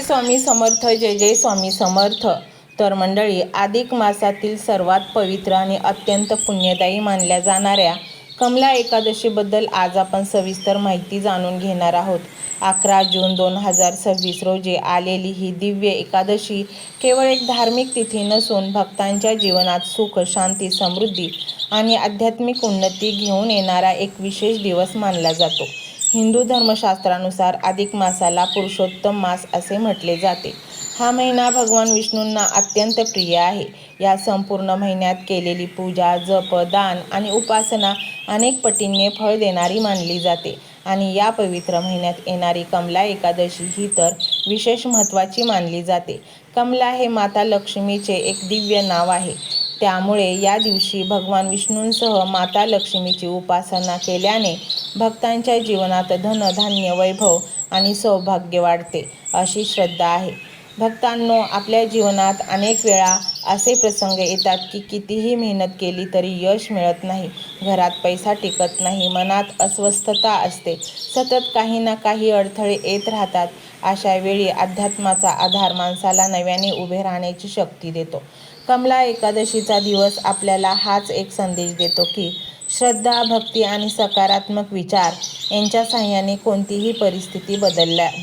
स्वामी समर्थ. जय जय स्वामी समर्थ. तर मंडळी, अधिक मासातील सर्वात पवित्र आणि अत्यंत पुण्यदायी मानल्या जाणाऱ्या कमला एकादशीबद्दल आज आपण सविस्तर माहिती जाणून घेणार आहोत. 11 जून 2026 रोजी आलेली ही दिव्य एकादशी केवळ एक धार्मिक तिथी नसून भक्तांच्या जीवनात सुख, शांती, समृद्धी आणि आध्यात्मिक उन्नती घेऊन येणारा एक विशेष दिवस मानला जातो. हिंदू धर्मशास्त्रानुसार अधिक मासाला पुरुषोत्तम मास असे म्हटले जाते. हा महिना भगवान विष्णूंना अत्यंत प्रिय आहे. या संपूर्ण महिन्यात केलेली पूजा, जप, दान आणि उपासना अनेक पटींनी फळ देणारी मानली जाते. आणि या पवित्र महिन्यात येणारी कमला एकादशी ही तर विशेष महत्त्वाची मानली जाते. कमला हे माता लक्ष्मीचे एक दिव्य नाव आहे. त्यामुळे या दिवशी भगवान विष्णूंसह माता लक्ष्मीची उपासना केल्याने भक्तांच्या जीवनात धन, धान्य, वैभव आणि सौभाग्य वाढते, अशी श्रद्धा आहे. भक्तांनो, आपल्या जीवनात अनेक वेळा असे प्रसंग येतात की कितीही मेहनत केली तरी यश मिळत नाही. घरात पैसा टिकत नाही, मनात अस्वस्थता असते, सतत काही ना काही अडथळे येत राहतात. अशा वेळी अध्यात्माचा आधार माणसाला नव्याने उभे राहण्याची शक्ती देतो. कमला एकादशीचा दिवस आपल्याला हाच एक संदेश देतो की श्रद्धा, भक्ती आणि सकारात्मक विचार यांच्या साहाय्याने कोणतीही परिस्थिती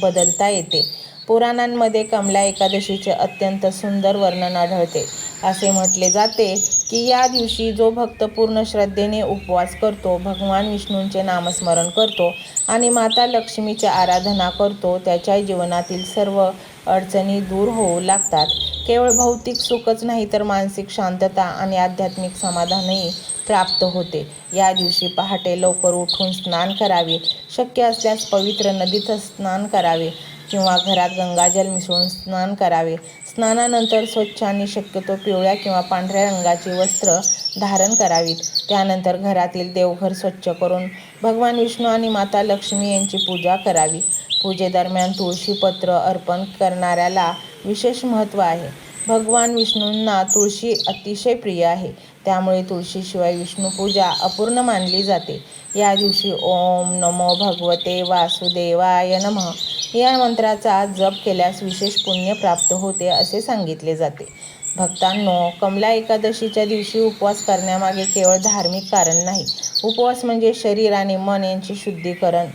बदलता येते. पुराणांमध्ये कमला एकादशीचे अत्यंत सुंदर वर्णन आढळते. असे म्हटले जाते की या दिवशी जो भक्त पूर्ण श्रद्धेने उपवास करतो, भगवान विष्णूंचे नामस्मरण करतो आणि माता लक्ष्मीची आराधना करतो, त्याच्या जीवनातील सर्व अडचणी दूर होऊ लागतात. केवळ भौतिक सुखच नाही तर मानसिक शांतता आणि आध्यात्मिक समाधानही प्राप्त होते. या दिवशी पहाटे लवकर उठून स्नान करावे, शक्य असल्यास पवित्र नदीत स्नान करावे किंवा घरात गंगाजल मिसळून स्नान करावे. स्नानानंतर स्वच्छ आणि शक्यतो पिवळ्या किंवा पांढऱ्या रंगाची वस्त्र धारण करावीत. त्यानंतर घरातील देवघर स्वच्छ करून भगवान विष्णू आणि माता लक्ष्मी यांची पूजा करावी. पूजेदरम्यान तुळशी पत्र अर्पण करणाऱ्याला विशेष महत्त्व आहे. भगवान विष्णूंना तुळशी अतिशय प्रिय आहे. त्यामुळे तुळशीशिवाय विष्णुपूजा अपूर्ण मानली जाते. या दिवशी ओम नमो भगवते वासुदेवाय नमः या मंत्राचा जप केल्यास विशेष पुण्य प्राप्त होते असे सांगितले जाते. भक्तांनो, कमला एकादशीच्या दिवशी उपवास करण्यामागे केवळ धार्मिक कारण नाही. उपवास म्हणजे शरीर आणि मन यांचे शुद्धीकरण.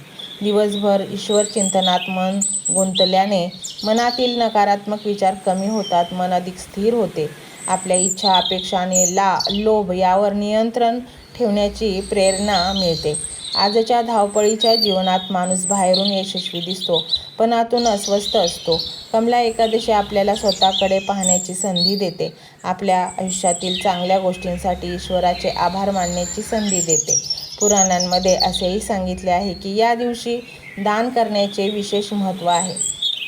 दिवसभर ईश्वर चिंतनात मन गुंतल्याने मनातील नकारात्मक विचार कमी होतात, मन अधिक स्थिर होते. आपल्या इच्छा, अपेक्षा आणि लोभ यावर नियंत्रण ठेवण्याची प्रेरणा मिळते. आजच्या धावपळीच्या जीवनात माणूस बाहेरून यशस्वी दिसतो, पण आतून अस्वस्थ असतो. कमला एकादशी आपल्याला स्वतःकडे पाहण्याची संधी देते. आपल्या आयुष्यातील चांगल्या गोष्टींसाठी ईश्वराचे आभार मानण्याची संधी देते. पुराणांमध्ये असेही सांगितले आहे की या दिवशी दान करण्याचे विशेष महत्त्व आहे.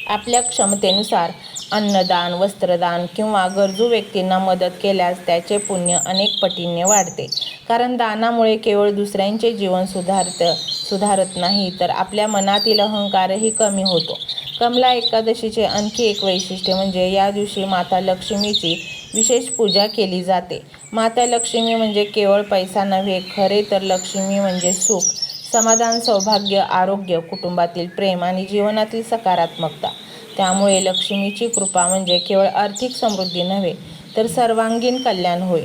आपल्या क्षमतेनुसार अन्नदान, वस्त्रदान किंवा गरजू व्यक्तींना मदत केल्यास त्याचे पुण्य अनेक पटींनी वाढते. कारण दानामुळे केवळ दुसऱ्यांचे जीवन सुधारत नाही तर आपल्या मनातील अहंकारही कमी होतो. कमला एकादशीचे आणखी एक वैशिष्ट्य म्हणजे या दिवशी माता लक्ष्मीची विशेष पूजा केली जाते. माता लक्ष्मी म्हणजे केवळ पैसा नव्हे, खरे तर लक्ष्मी म्हणजे सुख, समाधान, सौभाग्य, आरोग्य, कुटुंबातील प्रेम आणि जीवनातील सकारात्मकता. त्यामुळे लक्ष्मीची कृपा म्हणजे केवळ आर्थिक समृद्धी नव्हे तर सर्वांगीण कल्याण होय.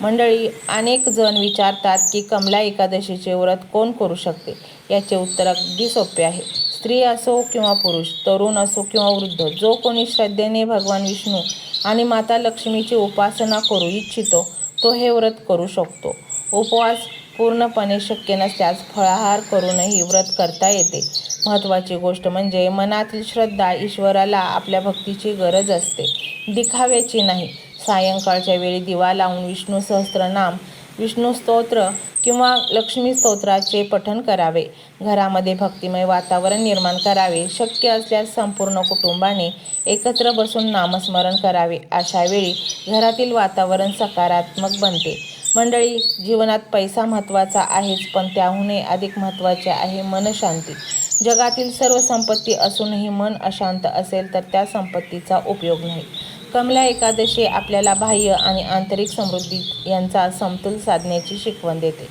मंडळी, अनेक जण विचारतात की कमला एकादशीचे व्रत कोण करू शकते? याचे उत्तर अगदी सोपे आहे. स्त्री असो किंवा पुरुष, तरुण असो किंवा वृद्ध, जो कोणी श्रद्धेने भगवान विष्णू आणि माता लक्ष्मीची उपासना करू इच्छितो तो हे व्रत करू शकतो. उपवास पूर्णपणे शक्य नसल्यास फळाहार करूनही व्रत करता येते. महत्त्वाची गोष्ट म्हणजे मनातील श्रद्धा. ईश्वराला आपल्या भक्तीची गरज असते, दिखाव्याची नाही. सायंकाळच्या वेळी दिवा लावून विष्णू सहस्त्रनाम, विष्णू स्तोत्र किंवा लक्ष्मी स्तोत्राचे पठण करावे. घरामध्ये भक्तिमय वातावरण निर्माण करावे. शक्य असल्यास संपूर्ण कुटुंबाने एकत्र बसून नामस्मरण करावे. अशा वेळी घरातील वातावरण सकारात्मक बनते. मंडळी, जीवनात पैसा महत्त्वाचा आहेच, पण त्याहूनही अधिक महत्त्वाचे आहे मनशांती. जगातील सर्व संपत्ती असूनही मन अशांत असेल तर त्या संपत्तीचा उपयोग नाही. कमला एकादशी आपल्याला बाह्य आणि आंतरिक समृद्धी यांचा समतोल साधण्याची शिकवण देते.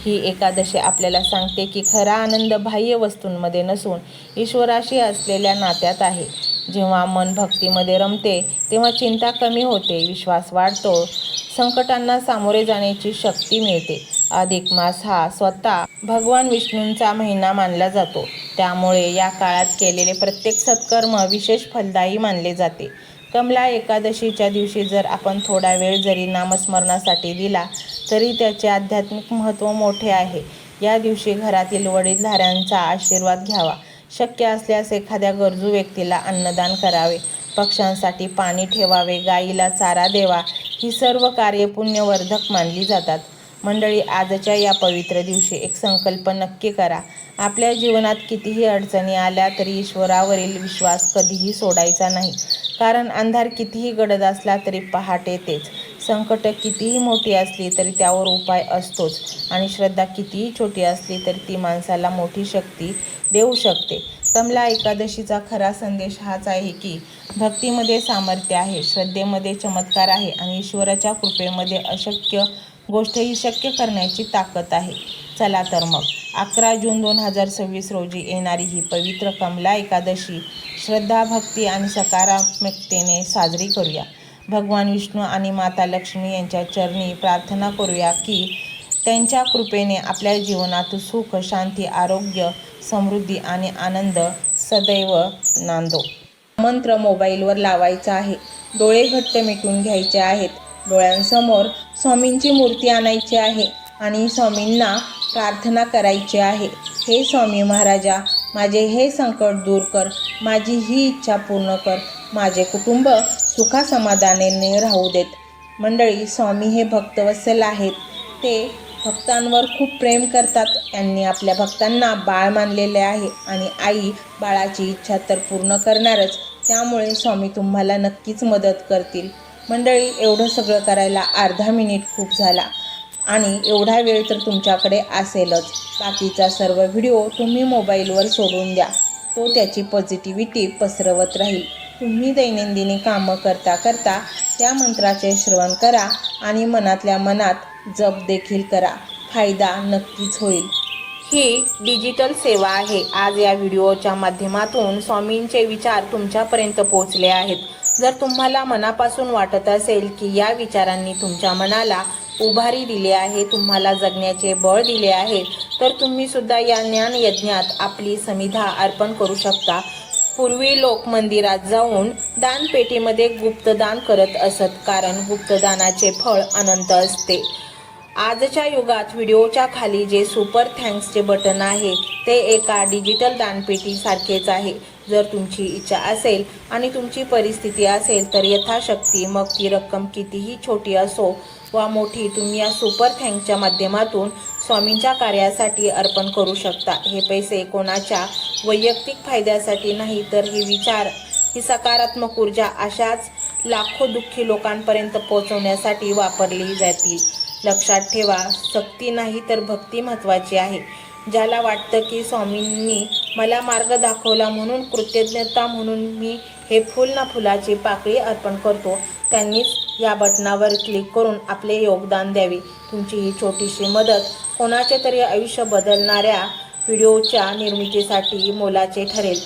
ही एकादशी आपल्याला सांगते की खरा आनंद बाह्य वस्तूंमध्ये नसून ईश्वराशी असलेल्या नात्यात आहे. जेव्हा मन भक्तीमध्ये रमते तेव्हा चिंता कमी होते, विश्वास वाढतो, संकटांना सामोरे जाण्याची शक्ती मिळते. अधिक मास हा स्वतः भगवान विष्णूंचा महिना मानला जातो. त्यामुळे या काळात केलेले प्रत्येक सत्कर्म विशेष फलदायी मानले जाते. कमला एकादशीच्या दिवशी जर आपण थोडा वेळ जरी नामस्मरणासाठी दिला तरी त्याचे आध्यात्मिक महत्त्व मोठे आहे. या दिवशी घरातील वडीलधाऱ्यांचा आशीर्वाद घ्यावा. शक्य असल्यास एखाद्या गरजू व्यक्तीला अन्नदान करावे, पक्ष्यांसाठी पाणी ठेवावे, गायीला चारा द्यावा. ही सर्व कार्ये पुण्यवर्धक मानली जातात. मंडळी, आजच्या या पवित्र दिवशी एक संकल्प नक्की करा. आपल्या जीवनात कितीही अडचणी आल्या तरी ईश्वरावरील विश्वास कधीही सोडायचा नाही. कारण अंधार कितीही गडद असला तरी पहाट येतेच. संकट कितीही मोठी असली तरी त्यावर उपाय असतोच. आणि श्रद्धा कितीही छोटी असली तरी ती माणसाला मोठी शक्ती देऊ शकते. कमला एकादशीचा खरा संदेश हाच आहे की भक्तीमध्ये सामर्थ्य आहे, श्रद्धेमध्ये चमत्कार आहे आणि ईश्वराच्या कृपेमध्ये अशक्य गोष्टही शक्य करण्याची ताकद आहे. चला तर मग 11 जून 2026 रोजी येणारी ही पवित्र कमला एकादशी श्रद्धा, भक्ती आणि सकारात्मकतेने साजरी करूया. भगवान विष्णू आणि माता लक्ष्मी यांच्या चरणी प्रार्थना करूया की त्यांच्या कृपेने आपल्या जीवनात सुख, शांती, आरोग्य, समृद्धी आणि आनंद सदैव नांदो. मंत्र मोबाईलवर लावायचा आहे. डोळे घट्ट मिटून घ्यायचे आहेत. डोळ्यांसमोर स्वामींची मूर्ती आणायची आहे आणि स्वामींना प्रार्थना करायची आहे. हे स्वामी महाराजा, माझे हे संकट दूर कर, माझी ही इच्छा पूर्ण कर, माझे कुटुंब सुखासमाधानाने राहू देत. मंडळी, स्वामी हे भक्तवत्सल आहेत. ते भक्तांवर खूप प्रेम करतात. यांनी आपल्या भक्तांना बाळ मानलेले आहे आणि आई बाळाची इच्छा तर पूर्ण करणारच. त्यामुळे स्वामी तुम्हाला नक्कीच मदत करतील. मंडळी, एवढं सगळं करायला अर्धा मिनिट खूप झाला आणि एवढा वेळ तर तुमच्याकडे असेलच. बाकीचा सर्व व्हिडिओ तुम्ही मोबाईलवर सोडून द्या. तो त्याची पॉझिटिव्हिटी पसरवत राहील. तुम्ही दैनंदिनी कामं करता करता त्या मंत्राचे श्रवण करा आणि मनातल्या मनात जप देखील करा. फायदा नक्कीच होईल. ही डिजिटल सेवा आहे. आज या व्हिडिओच्या माध्यमातून स्वामींचे विचार तुमच्यापर्यंत पोहोचले आहेत. जर तुम्हाला मनापासून वाटत असेल की या विचारांनी तुमच्या मनाला उभारी दिली आहे, तुम्हाला जगण्याचे बळ दिले आहे, तर तुम्ही सुद्धा या ज्ञान यज्ञात आपली समिधा अर्पण करू शकता. पूर्वी लोक मंदिरात जाऊन दानपेटीमध्ये गुप्तदान करत असत, कारण गुप्तदानाचे फळ अनंत असते. आजच्या युगात व्हिडिओच्या खाली जे सुपर थँक्सचे बटन आहे ते एका डिजिटल दानपेटी सारखेच आहे. जर तुमची इच्छा असेल आणि तुमची परिस्थिती असेल तर यथाशक्ती, मग ती रक्कम कितीही छोटी असो वा मोठी, तुम्ही या सुपर थँक्सच्या माध्यमातून स्वामींच्या कार्यासाठी अर्पण करू शकता. हे पैसे कोणाच्या वैयक्तिक फायद्यासाठी नाही, तर ही विचार, ही सकारात्मक ऊर्जा अशाच लाखो दुःखी लोकांपर्यंत पोहोचवण्यासाठी वापरली जातील. लक्षात ठेवा, सक्ती नाही तर भक्ती महत्त्वाची आहे. ज्याला वाटतं की स्वामींनी मला मार्ग दाखवला म्हणून कृतज्ञता म्हणून मी हे फुल ना फुलाची पाकळी अर्पण करतो, त्यांनीच या बटनावर क्लिक करून आपले योगदान द्यावे. तुमची ही छोटीशी मदत कोणाचे तरी आयुष्य बदलणाऱ्या व्हिडिओच्या निर्मितीसाठी मोलाचे ठरेल.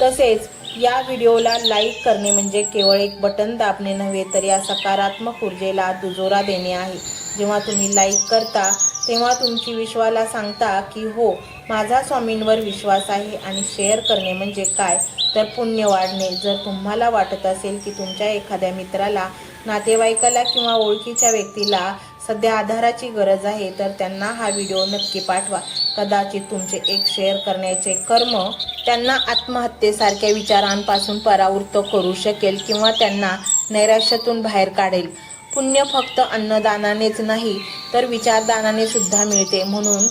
तसेच या व्हिडिओला लाईक करणे म्हणजे केवळ एक बटन दाबणे नव्हे, तर या सकारात्मक ऊर्जेला दुजोरा देणे आहे. जेव्हा तुम्ही लाईक करता तेव्हा तुमची विश्वाला सांगता की हो, माझा स्वामींवर विश्वास आहे. आणि शेअर करणे म्हणजे काय, तर पुण्य वाढणे. जर तुम्हाला वाटत असेल की तुमच्या एखाद्या मित्राला, नातेवाईकाला किंवा ओळखीच्या व्यक्तीला सध्या आधाराची गरज आहे, तर त्यांना हा व्हिडिओ नक्की पाठवा. कदाचित तुमचे एक शेअर करण्याचे कर्म त्यांना आत्महत्येसारख्या विचारांपासून परावृत्त करू शकेल किंवा त्यांना नैराश्यातून बाहेर काढेल. पुण्य फक्त अन्नदानानेच नाही तर विचारदानाने सुद्धा मिळते. म्हणून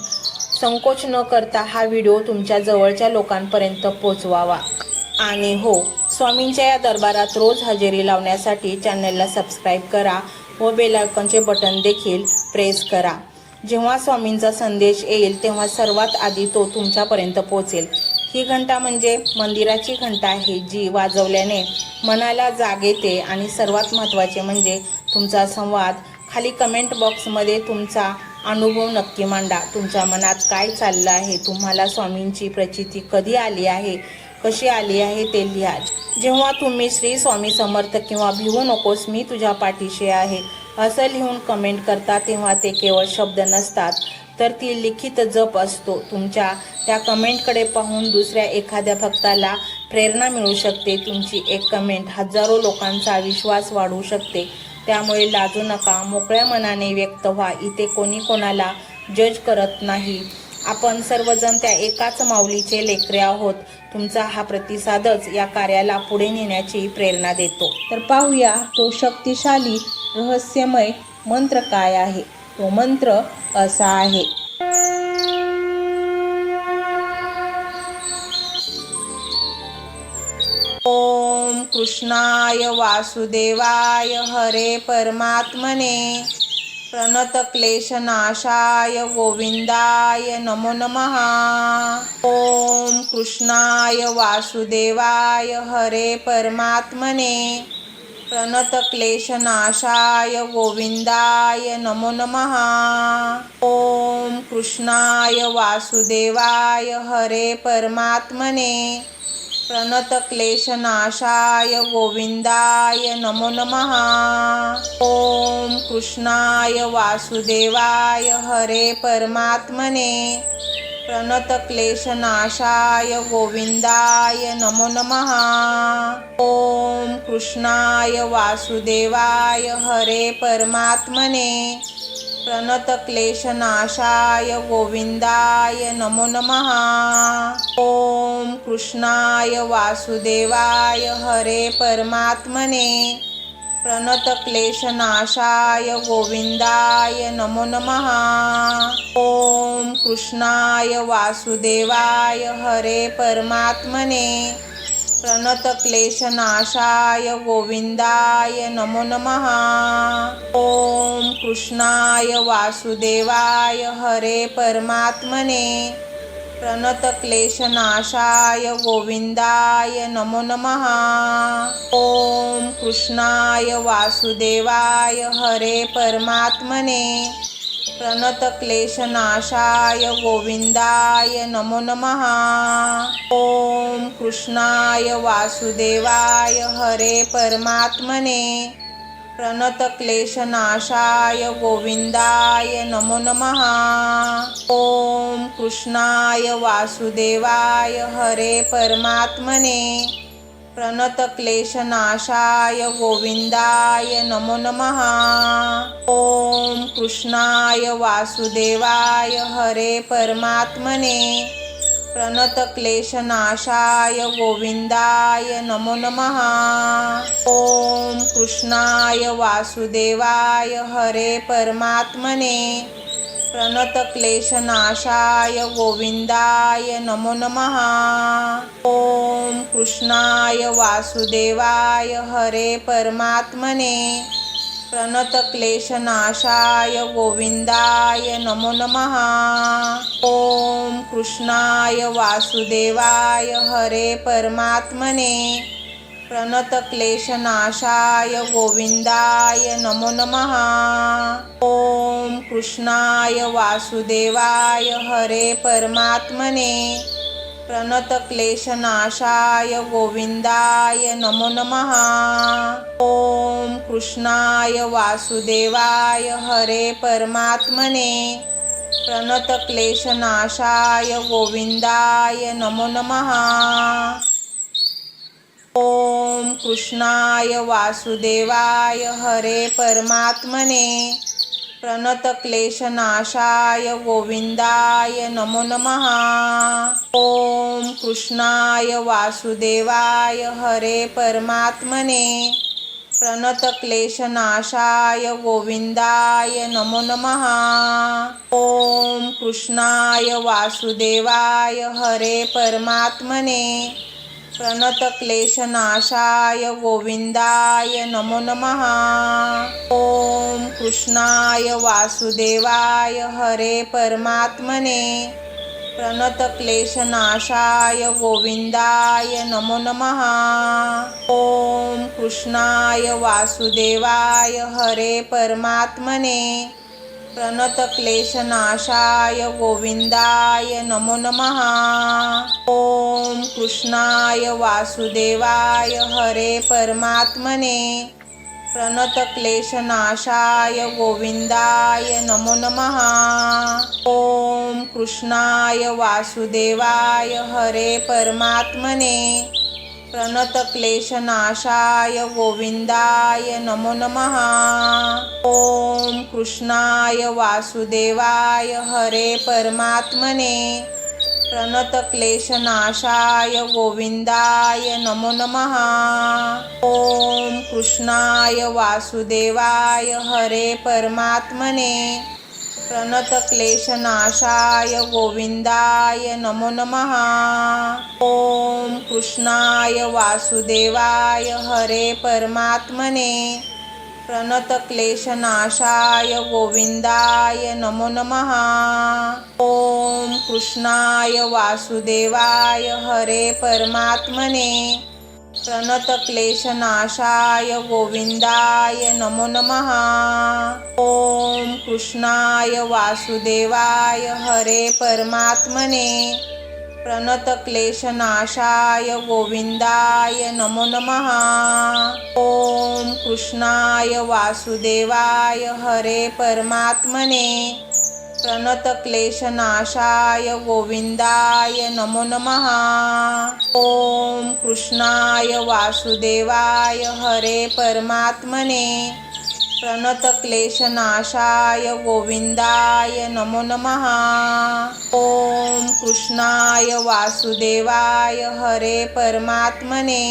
संकोच न करता हा व्हिडिओ तुमच्या जवळच्या लोकांपर्यंत पोहोचवावा. आणि हो, स्वामींच्या या दरबारात रोज हजेरी लावण्यासाठी चॅनलला सबस्क्राईब करा व बेल आयकॉनचे बटन देखील प्रेस करा. जेव्हा स्वामींचा संदेश येईल तेव्हा सर्वात आधी तो तुमच्यापर्यंत पोहोचेल. ही घंटा म्हणजे मंदिराची घंटा आहे, जी वाजवल्याने मनाला जाग येते. आणि सर्वात महत्त्वाचे म्हणजे तुमचा संवाद. खाली कमेंट बॉक्समध्ये तुमचा अनुभव नक्की मांडा. तुमच्या मनात काय चाललं आहे, तुम्हाला स्वामींची प्रचिती कधी आली आहे, कशी आली आहे ते लिहा. जेव्हा तुम्ही श्री स्वामी समर्थ किंवा भिवू नकोस मी तुझ्या पाठीशी आहे असं लिहून कमेंट करता, तेव्हा ते केवळ शब्द नसतात, तर ती लिखित जप असतो. तुमच्या त्या कमेंटकडे पाहून दुसऱ्या एखाद्या भक्ताला प्रेरणा मिळू शकते. तुमची एक कमेंट हजारो लोकांचा विश्वास वाढवू शकते. त्यामुळे लाजू नका, मोकळ्या मनाने व्यक्त व्हा. इथे कोणी कोणाला जज करत नाही. आपण सर्वजण त्या एकाच माऊलीचे लेकरे आहोत. तुमचा हा प्रतिसादच या कार्याला पुढे नेण्याची प्रेरणा देतो. तर पाहूया तो शक्तिशाली रहस्यमय मंत्र काय आहे. तो मंत्र असा आहे. ओम कृष्णाय वासुदेवाय हरे परमात्मने प्रणत क्लेशनाशाय गोविंदाय नमो नमः. ओम कृष्णाय वासुदेवाय हरे परमात्मने प्रणत क्लेशनाशाय गोविंदाय नमो नमः. ओम कृष्णाय वासुदेवाय हरे परमात्मने प्रणत क्लेशनाशाय गोविंदाय नमो नमः. ओम कृष्णाय वासुदेवाय हरे परमात्मने प्रणत क्लेशनाशाय गोविंदाय नमो नमः. ओम कृष्णाय वासुदेवाय हरे परमात्मने प्रणत क्लेशनाशाय गोविंदाय नमो नमः. ओम कृष्णाय वासुदेवाय हरे परमात्मने प्रणत क्लेशनाशाय गोविंदाय नमो नमः. ओम कृष्णाय वासुदेवाय हरे परमात्मने प्रणत क्लेशनाशाय गोविंदाय नमो नमः. ओम कृष्णाय वासुदेवाय हरे परमात्मने प्रणत क्लेशनाशाय गोविंदाय नमो नमः. ओम कृष्णाय वासुदेवाय हरे परमात्मने प्रणत क्लेशनाशाय गोविंदाय नमो नमः. ओम कृष्णाय वासुदेवाय हरे परमात्मने प्रणत क्लेशनाशाय गोविंदाय नमो नमः. ओम कृष्णाय वासुदेवाय हरे परमात्मने प्रणत क्लेशनाशाय गोविंदाय नमो नमः. ओम कृष्णाय वासुदेवाय हरे परमात्मने प्रणत क्लेशनाशाय गोविंदाय नमो नमः. ओम कृष्णाय वासुदेवाय हरे परमात्मने प्रणत क्लेशनाशाय गोविंदाय नमो नमः. ओम कृष्णाय वासुदेवाय हरे परमात्मने प्रणत क्लेशनाशाय गोविंदाय नमो नमः. ओम कृष्णाय वासुदेवाय हरे परमात्मने प्रणत क्लेशनाशाय गोविंदाय नमो नमः. ओम कृष्णाय वासुदेवाय हरे परमात्मने प्रणत क्लेशनाशाय गोविंदाय नमो नमः. ओम कृष्णाय वासुदेवाय हरे परमात्मने प्रणत क्लेशनाशाय गोविंदाय नमो नमः. ओम कृष्णाय वासुदेवाय हरे परमात्मने प्रणत क्लेशनाशाय गोविंदाय नमो नमः. ओम कृष्णाय वासुदेवाय हरे परमात्मने प्रणत क्लेशनाशाय गोविंदाय नमो नमः. ओम कृष्णाय वासुदेवाय हरे परमात्मने प्रणत क्लेशनाशाय गोविंदाय नमो नमः. ओम कृष्णाय वासुदेवाय हरे परमात्मने प्रणतक्लेशनाशाय गोविंदाय नमो नमः। ओम कृष्णाय वासुदेवाय हरे परमात्मने प्रणतक्लेशनाशाय गोविंदाय नमो नमः। ओम कृष्णाय वासुदेवाय हरे परमात्मने प्रणतक्लेशनाशाय गोविंदाय नमो नमः। ओम कृष्णाय वासुदेवाय हरे परमात्मने प्रणतक्लेशनाशाय गोविंदाय नमो नमः। ओम कृष्णाय वासुदेवाय हरे परमात्मने प्रणतक्लेशनाशाय गोविंदाय नमो नमः। ओम कृष्णाय वासुदेवाय हरे परमात्मने प्रणतक्लेशनाशाय गोविंदाय नमो नमः। ओम कृष्णाय वासुदेवाय हरे परमात्मने प्रणतक्लेशनाशाय गोविंदाय नमो नमः। ओम कृष्णाय वासुदेवाय हरे परमात्मने प्रणतक्लेशनाशाय गोविंदाय नमो नमः। ओम कृष्णाय वासुदेवाय हरे परमात्मने प्रणतक्लेशनाशाय गोविंदाय नमो नमः। ओम कृष्णाय वासुदेवाय हरे परमात्मने प्रणतक्लेशनाशाय गोविंदाय नमो नमः। ओम कृष्णाय वासुदेवाय हरे परमात्मने प्रणतक्लेशनाशाय गोविंदाय नमो नमः। ओम कृष्णाय वासुदेवाय हरे परमात्मने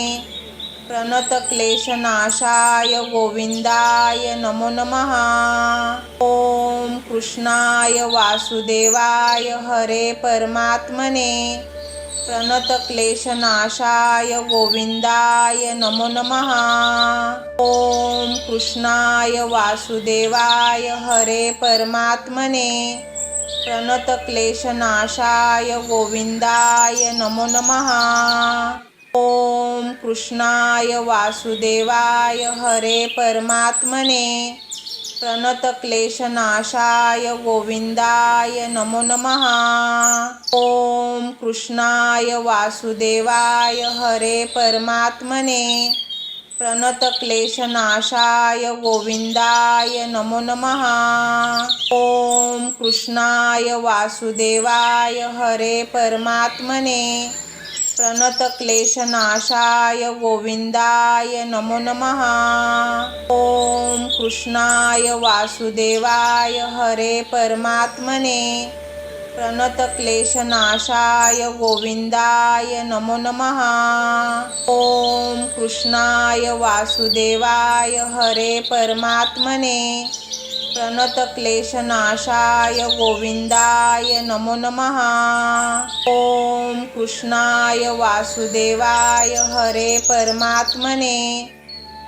प्रणतक्लेशनाशाय गोविंदाय नमो नमः। ओम कृष्णाय वासुदेवाय हरे परमात्मने प्रणतक्लेशनाशाय गोविंदाय नमो नमः। ओम कृष्णाय वासुदेवाय हरे परमात्मने प्रणतक्लेशनाशाय गोविंदाय नमो नमः। ओम कृष्णाय वासुदेवाय हरे परमात्मने प्रणतक्लेशनाशाय गोविंदाय नमो नमः। ओम कृष्णाय वासुदेवाय हरे परमात्मने प्रणतक्लेशनाशाय गोविंदाय नमो नमः। ओम कृष्णाय वासुदेवाय हरे परमात्मने प्रणतक्लेशनाशाय गोविंदाय नमो नमः। ओम कृष्णाय वासुदेवाय हरे परमात्मने प्रणतक्लेशनाशाय गोविंदाय नमो नमः। ओम कृष्णाय वासुदेवाय हरे परमात्मने प्रणतक्लेशनाशाय गोविंदाय नमो नमः। ओम कृष्णाय वासुदेवाय हरे परमात्मने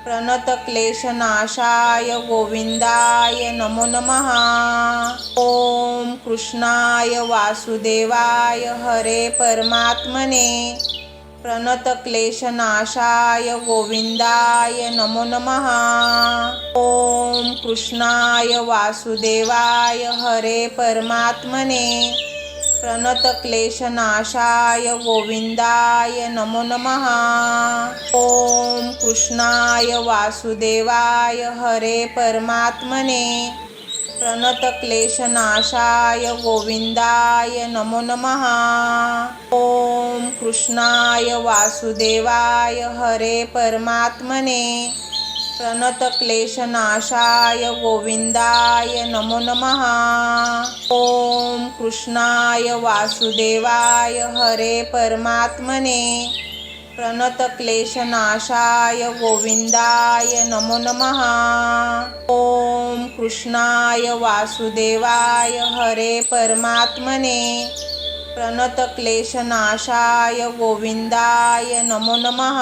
प्रणतक्लेशनाशाय गोविंदाय नमो नमः। ओम कृष्णाय वासुदेवाय हरे परमात्मने प्रणतक्लेशनाशाय गोविंदाय नमो नमः। ओम कृष्णाय वासुदेवाय हरे परमात्मने प्रणतक्लेशनाशाय गोविंदाय नमो नमः। ओम कृष्णाय वासुदेवाय हरे परमात्मने प्रणतक्लेशनाशाय गोविंदाय नमो नमः। ओम कृष्णाय वासुदेवाय हरे परमात्मने प्रणतक्लेशनाशाय गोविंदाय नमो नमः। ओम कृष्णाय वासुदेवाय हरे परमात्मने प्रणतक्लेशनाशाय गोविंदाय नमो नमः। ओम कृष्णाय वासुदेवाय हरे परमात्मने प्रणतक्लेशनाशाय गोविंदाय नमो नमः।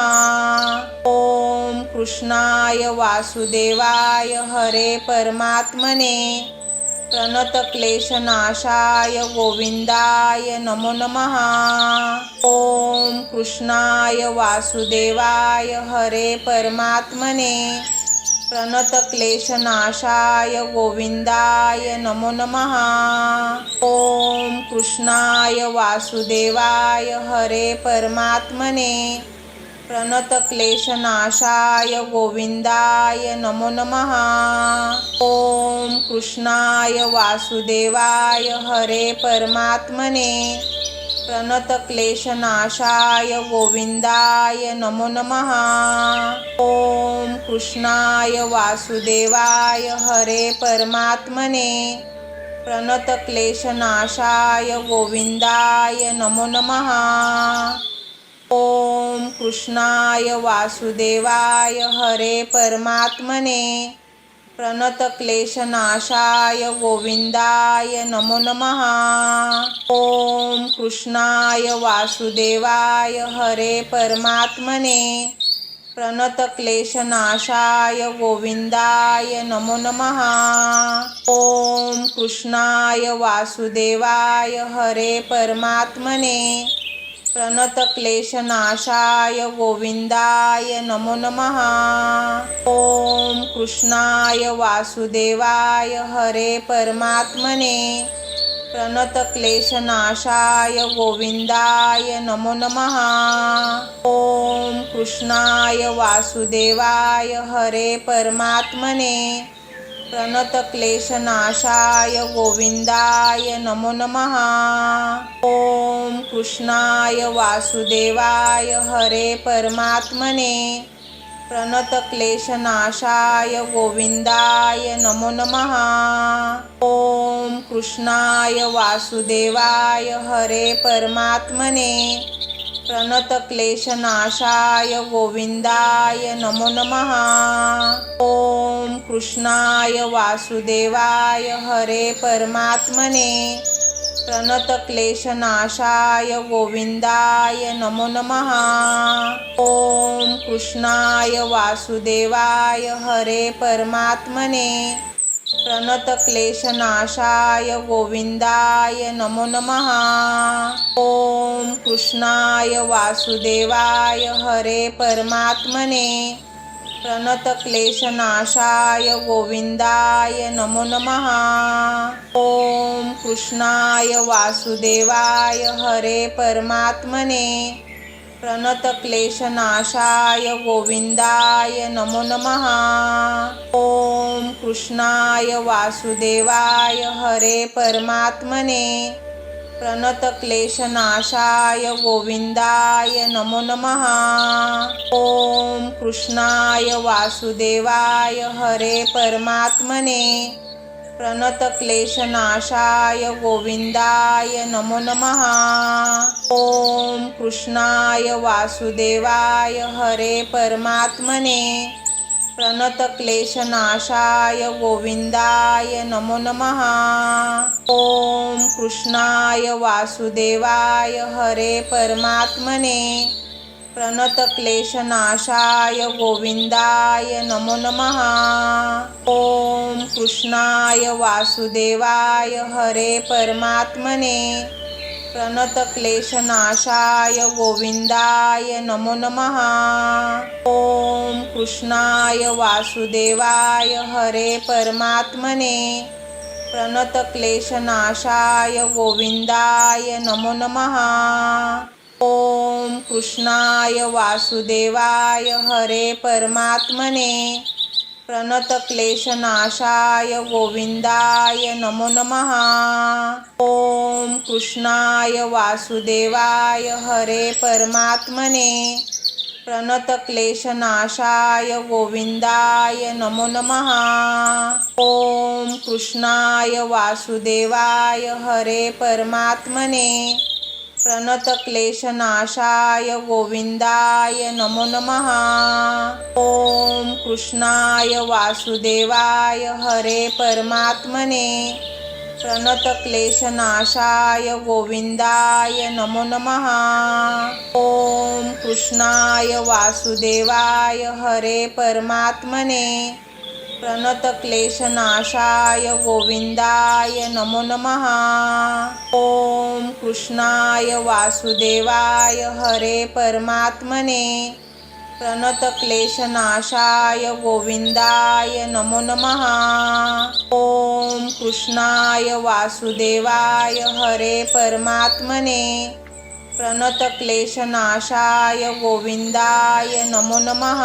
ओम कृष्णाय वासुदेवाय हरे परमात्मने प्रणतक्लेशनाशाय गोविंदाय नमो नमः। ओम कृष्णाय वासुदेवाय हरे परमात्मने प्रणतक्लेशनाशाय गोविंदाय नमो नमः। ओम कृष्णाय वासुदेवाय हरे परमात्मने प्रणतक्लेशनाशाय गोविंदाय नमो नमः। ओम कृष्णाय वासुदेवाय हरे परमात्मने प्रणतक्लेशनाशाय गोविंदाय नमो नमः। ओम कृष्णाय वासुदेवाय हरे परमात्मने प्रणतक्लेशनाशाय गोविंदाय नमो नमः। ओम कृष्णाय वासुदेवाय हरे परमात्मने प्रणतक्लेशनाशाय गोविंदाय नमो नमः। ओम कृष्णाय वासुदेवाय हरे परमात्मने प्रणतक्लेशनाशाय गोविंदाय नमो नमः। ओम कृष्णाय वासुदेवाय हरे परमात्मने प्रणतक्लेशनाशाय गोविंदाय नमो नमः। ओम कृष्णाय वासुदेवाय हरे परमात्मने प्रणतक्लेशनाशाय गोविंदाय नमो नमः। ओम कृष्णाय वासुदेवाय हरे परमात्मने प्रणतक्लेशनाशाय गोविंदाय नमो नमः। ओम कृष्णाय वासुदेवाय हरे परमात्मने प्रणतक्लेशनाशाय गोविंदाय नमो नमः। ओम कृष्णाय वासुदेवाय हरे परमात्मने प्रणतक्लेशनाशाय गोविंदाय नमो नमः। ओम कृष्णाय वासुदेवाय हरे परमात्मने प्रणतक्लेशनाशाय गोविंदाय नमो नमः। ओम कृष्णाय वासुदेवाय हरे परमात्मने प्रणतक्लेशनाशाय गोविंदाय नमो नमः। ओम कृष्णाय वासुदेवाय हरे परमात्मने प्रणतक्लेशनाशाय गोविंदाय नमो नमः। ओम कृष्णाय वासुदेवाय हरे परमात्मने प्रणतक्लेशनाशाय गोविंदाय नमो नमः। ओम कृष्णाय वासुदेवाय हरे परमात्मने प्रणतक्लेशनाशाय गोविंदाय नमो नमः। ओम कृष्णाय वासुदेवाय हरे परमात्मने प्रणतक्लेशनाशाय गोविंदाय नमो नमः। ओम कृष्णाय वासुदेवाय हरे परमात्मने प्रणतक्लेशनाशाय गोविंदाय नमो नमः। ओम कृष्णाय वासुदेवाय हरे परमात्मने प्रणतक्लेशनाशाय गोविंदाय नमो नमः। ओम कृष्णाय वासुदेवाय हरे परमात्मने प्रणतक्लेशनाशाय गोविंदाय नमो नमः। ओम कृष्णाय वासुदेवाय हरे परमात्मने प्रणतक्लेशनाशाय गोविंदाय नमो नमः। ओम कृष्णाय वासुदेवाय हरे परमात्मने प्रणतक्लेशनाशाय गोविंदाय नमो नमः। ओम कृष्णाय वासुदेवाय हरे परमात्मने प्रणतक्लेशनाशाय गोविंदाय नमो नमः। ओम कृष्णाय वासुदेवाय हरे परमात्मने प्रणतक्लेशनाशाय गोविंदाय नमो नमः। ओम कृष्णाय वासुदेवाय हरे परमात्मने प्रणतक्लेशनाशाय गोविंदाय नमो नमः। ओम कृष्णाय वासुदेवाय हरे परमात्मने प्रणतक्लेशनाशाय गोविंदाय नमो नमः। ओम कृष्णाय वासुदेवाय हरे परमात्मने प्रणतक्लेशनाशाय गोविंदाय नमो नमः। ओम कृष्णाय वासुदेवाय हरे परमात्मने प्रणतक्लेशनाशाय गोविंदाय नमो नमः।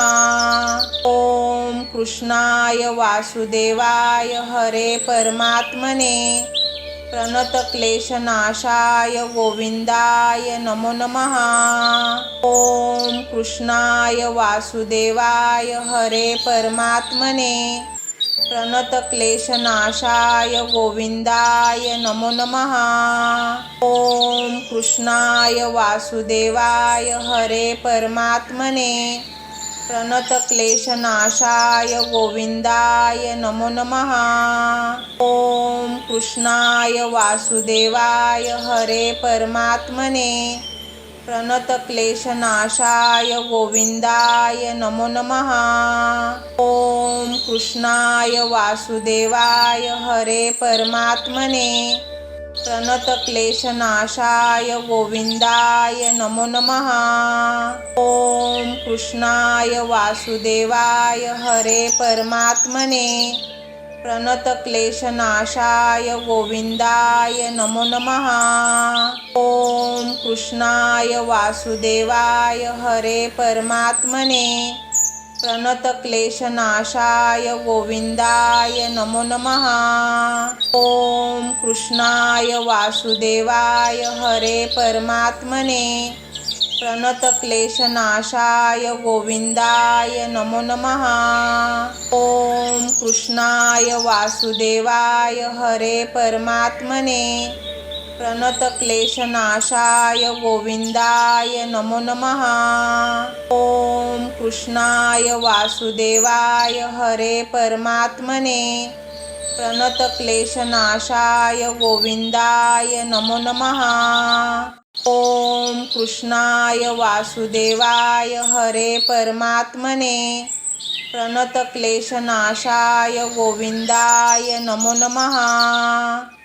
ओम कृष्णाय वासुदेवाय हरे परमात्मने प्रणतक्लेशनाशाय गोविंदाय नमो नमः। ओम कृष्णाय वासुदेवाय हरे परमात्मने प्रणतक्लेशनाशाय गोविंदाय नमो नमः। ओम कृष्णाय वासुदेवाय हरे परमात्मने प्रणतक्लेशनाशाय गोविंदाय नमो नमः। ओम कृष्णाय वासुदेवाय हरे परमात्मने प्रणतक्लेशनाशाय गोविंदाय नमो नमः। ओम कृष्णाय वासुदेवाय हरे परमात्मने प्रणतक्लेशनाशाय गोविंदाय नमो नमः। ओम कृष्णाय वासुदेवाय हरे परमात्मने प्रणतक्लेशनाशाय गोविंदाय नमो नमः। ओम कृष्णाय वासुदेवाय हरे परमात्मने प्रणतक्लेशनाशाय गोविंदाय नमो नमः। ओम कृष्णाय वासुदेवाय हरे परमात्मने प्रणतक्लेशनाशाय गोविंदाय नमो नमः। ओम कृष्णाय वासुदेवाय हरे परमात्मने प्रणतक्लेशनाशाय गोविंदाय नमो नमः। ओम कृष्णाय वासुदेवाय हरे परमात्मने प्रणतक्लेशनाशाय गोविंदाय नमो नमः। ओम कृष्णाय वासुदेवाय हरे परमात्मने प्रणतक्लेशनाशाय गोविंदाय नमो नमः।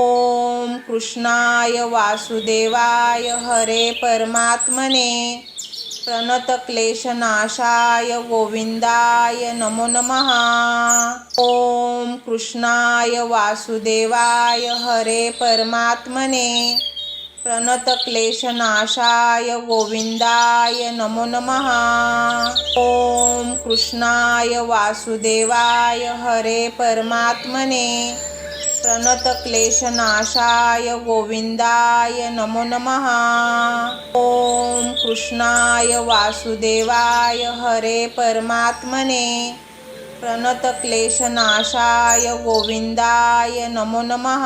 ओम कृष्णाय वासुदेवाय हरे परमात्मने प्रणतक्लेशनाशाय गोविंदाय नमो नमः। ओम कृष्णाय वासुदेवाय हरे परमात्मने प्रणतक्लेशनाशाय गोविंदाय नमो नमः। ओम कृष्णाय वासुदेवाय हरे परमात्मने प्रणतक्लेशनाशाय गोविंदाय नमो नमः। ओम कृष्णाय वासुदेवाय हरे परमात्मने प्रणतक्लेशनाशाय गोविंदाय नमो नमः।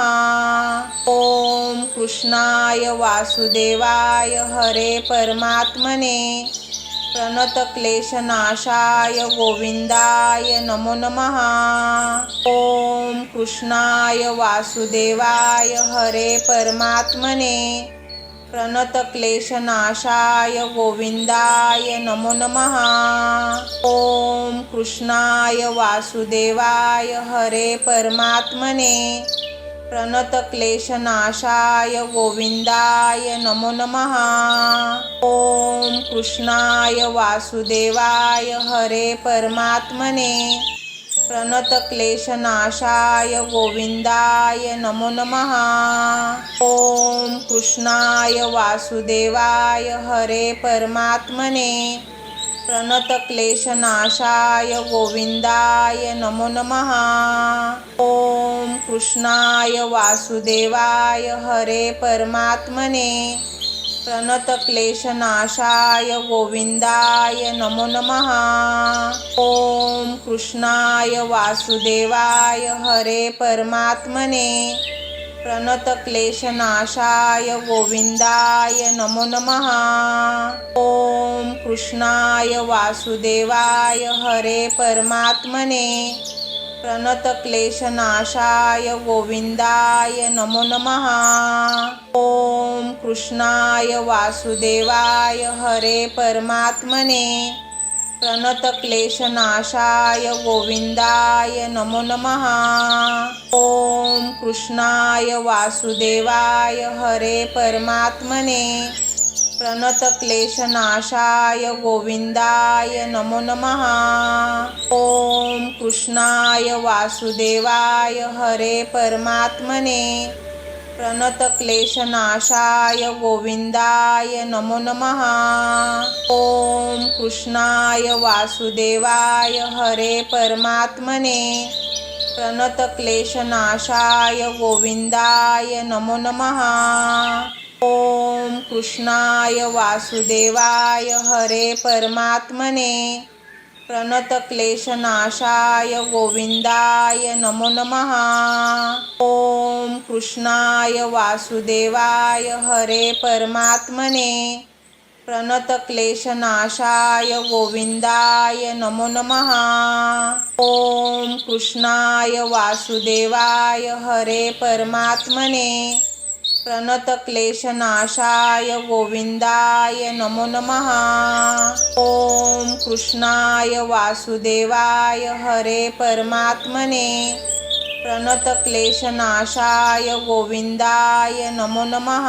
ओम कृष्णाय वासुदेवाय हरे परमात्मने प्रणतक्लेशनाशाय गोविंदाय नमो नमः। ओम कृष्णाय वासुदेवाय हरे परमात्मने प्रणतक्लेशनाशाय गोविंदाय नमो नमः। ओम कृष्णाय वासुदेवाय हरे परमात्मने प्रणतक्लेशनाशाय गोविंदाय नमो नमः। ओम कृष्णाय वासुदेवाय हरे परमात्मने प्रणतक्लेशनाशाय गोविंदाय नमो नमः। ओम कृष्णाय वासुदेवाय हरे परमात्मने प्रणतक्लेशनाशाय गोविंदाय नमो नमः। ओम कृष्णाय वासुदेवाय हरे परमात्मने प्रणतक्लेशनाशाय गोविंदाय नमो नमः। ओम कृष्णाय वासुदेवाय हरे परमात्मने प्रणतक्लेशनाशाय गोविंदाय नमो नमः। ओम कृष्णाय वासुदेवाय हरे परमात्मने प्रणतक्लेशनाशाय गोविंदाय नमो नमः। ओम कृष्णाय वासुदेवाय हरे परमात्मने प्रणतक्लेशनाशाय गोविंदाय नमो नमः। ओम कृष्णाय वासुदेवाय हरे परमात्मने प्रणतक्लेशनाशाय गोविंदाय नमो नमः। ओम कृष्णाय वासुदेवाय हरे परमात्मने प्रणतक्लेशनाशाय गोविंदाय नमो नमः। ओम कृष्णाय वासुदेवाय हरे परमात्मने प्रणतक्लेशनाशाय गोविंदाय नमो नमः। ओम कृष्णाय वासुदेवाय हरे परमात्मने प्रणतक्लेशनाशाय गोविंदाय नमो नमः। ओम कृष्णाय वासुदेवाय हरे परमात्मने प्रणतक्लेशनाशाय गोविंदाय नमो नमः। ओम कृष्णाय वासुदेवाय हरे परमात्मने प्रणतक्लेशनाशाय गोविंदाय नमो नमः। ओम कृष्णाय वासुदेवाय हरे परमात्मने प्रणतक्लेशनाशाय गोविंदाय नमो नमः।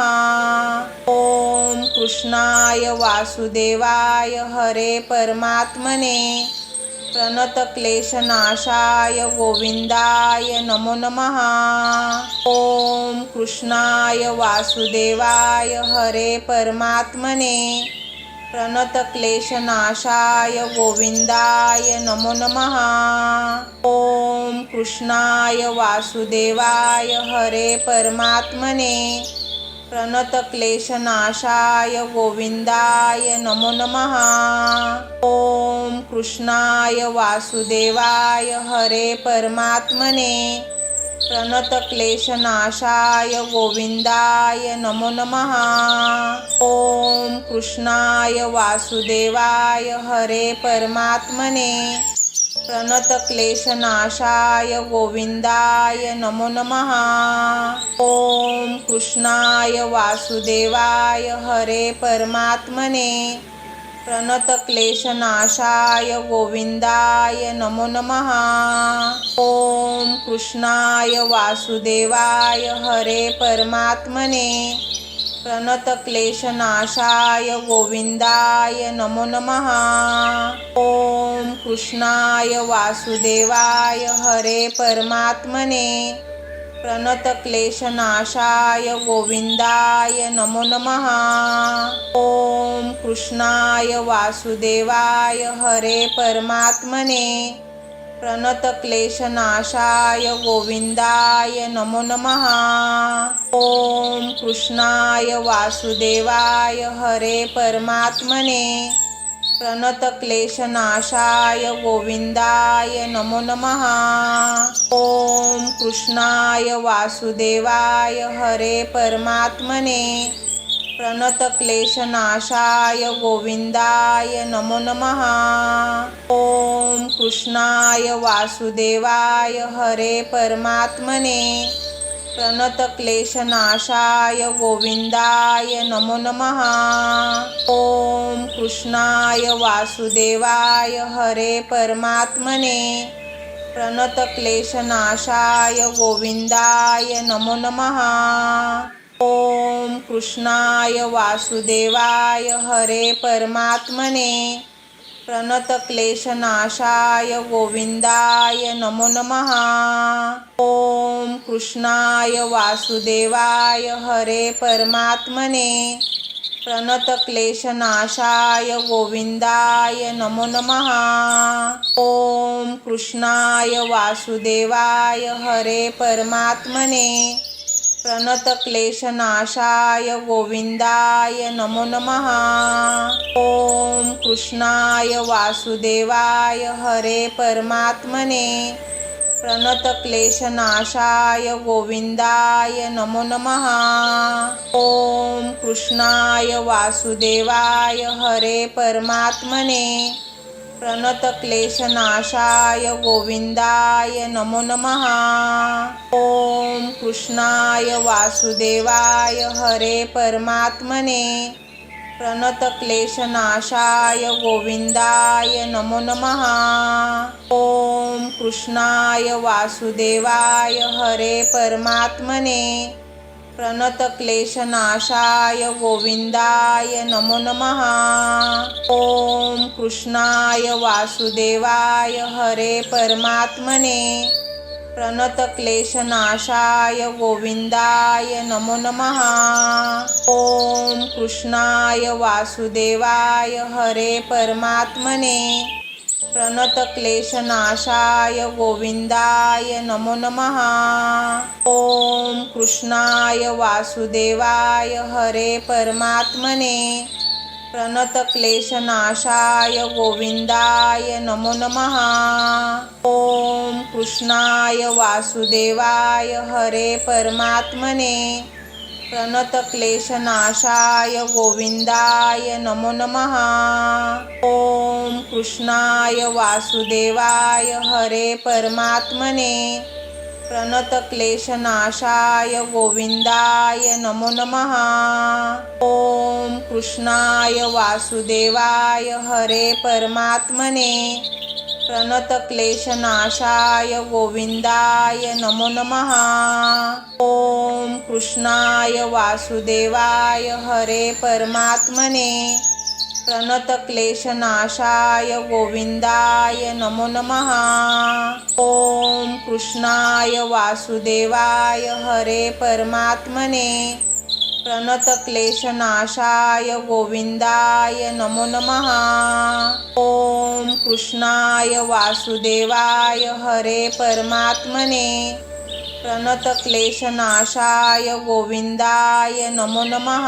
ओम कृष्णाय वासुदेवाय हरे परमात्मने प्रणतक्लेशनाशाय गोविंदाय नमो नमः। ओम कृष्णाय वासुदेवाय हरे परमात्मने प्रणतक्लेशनाशाय गोविंदाय नमो नमः। ओम कृष्णाय वासुदेवाय हरे परमात्मने प्रणतक्लेशनाशाय गोविंदाय नमो नमः। ओम कृष्णाय वासुदेवाय हरे परमात्मने प्रणतक्लेशनाशाय गोविंदाय नमो नमः। ओम कृष्णाय वासुदेवाय हरे परमात्मने प्रणतक्लेशनाशाय गोविंदाय नमो नमः। ओम कृष्णाय वासुदेवाय हरे परमात्मने प्रणतक्लेशनाशाय गोविंदाय नमो नमः। ओम कृष्णाय वासुदेवाय हरे परमात्मने प्रणतक्लेशनाशाय गोविंदाय नमो नमः। ओम कृष्णाय वासुदेवाय हरे परमात्मने प्रणतक्लेशनाशाय गोविंदाय नमो नमः। ओम कृष्णाय वासुदेवाय हरे परमात्मने प्रणतक्लेशनाशाय गोविंदाय नमो नमः। ओम कृष्णाय वासुदेवाय हरे परमात्मने प्रणतक्लेशनाशाय गोविंदाय नमो नमः। ओम कृष्णाय वासुदेवाय हरे परमात्मने प्रणतक्लेशनाशाय गोविंदाय नमो नमः। ओम कृष्णाय वासुदेवाय हरे परमात्मने प्रणतक्लेशनाशाय गोविंदाय नमो नमः। ओम कृष्णाय वासुदेवाय हरे परमात्मने प्रणतक्लेशनाशाय गोविंदाय नमो नमः। ओम कृष्णाय वासुदेवाय हरे परमात्मने प्रणतक्लेशनाशाय गोविंदाय नमो नमः। ओम कृष्णाय वासुदेवाय हरे परमात्मने प्रणतक्लेशनाशाय गोविंदाय नमो नमः। ओम कृष्णाय वासुदेवाय हरे परमात्मने प्रणतक्लेशनाशाय गोविंदाय नमो नमः। ओम कृष्णाय वासुदेवाय हरे परमात्मने प्रणतक्लेशनाशाय गोविंदाय नमो नमः। ओम कृष्णाय वासुदेवाय हरे परमात्मने प्रणतक्लेशनाशाय गोविंदाय नमो नमः। ओम कृष्णाय वासुदेवाय हरे परमात्मने प्रणतक्लेशनाशाय गोविंदाय नमो नमः। ओम कृष्णाय वासुदेवाय हरे परमात्मने प्रणतक्लेशनाशाय गोविंदाय नमो नमः। ओम कृष्णाय वासुदेवाय हरे परमात्मने प्रणतक्लेशनाशाय गोविंदाय नमो नमः। ओम कृष्णाय वासुदेवाय हरे परमात्मने प्रणतक्लेशनाशाय गोविंदाय नमो नमः। ओम कृष्णाय वासुदेवाय हरे परमात्मने प्रणतक्लेशनाशाय गोविंदाय नमो नमः। ओम कृष्णाय वासुदेवाय हरे परमात्मने प्रणतक्लेशनाशाय गोविंदाय नमो नमः। ओम कृष्णाय वासुदेवाय हरे परमात्मने प्रणतक्लेशनाशाय गोविंदाय नमो नमः। ओम कृष्णाय वासुदेवाय हरे परमात्मने प्रणतक्लेशनाशाय गोविंदाय नमो नमः। ओम कृष्णाय वासुदेवाय हरे परमात्मने प्रणतक्लेशनाशाय गोविंदाय नमो नमः। ओम कृष्णाय वासुदेवाय हरे परमात्मने प्रणतक्लेशनाशाय गोविंदाय नमो नमः। ओम कृष्णाय वासुदेवाय हरे परमात्मने प्रणतक्लेशनाशाय गोविंदाय नमो नमः।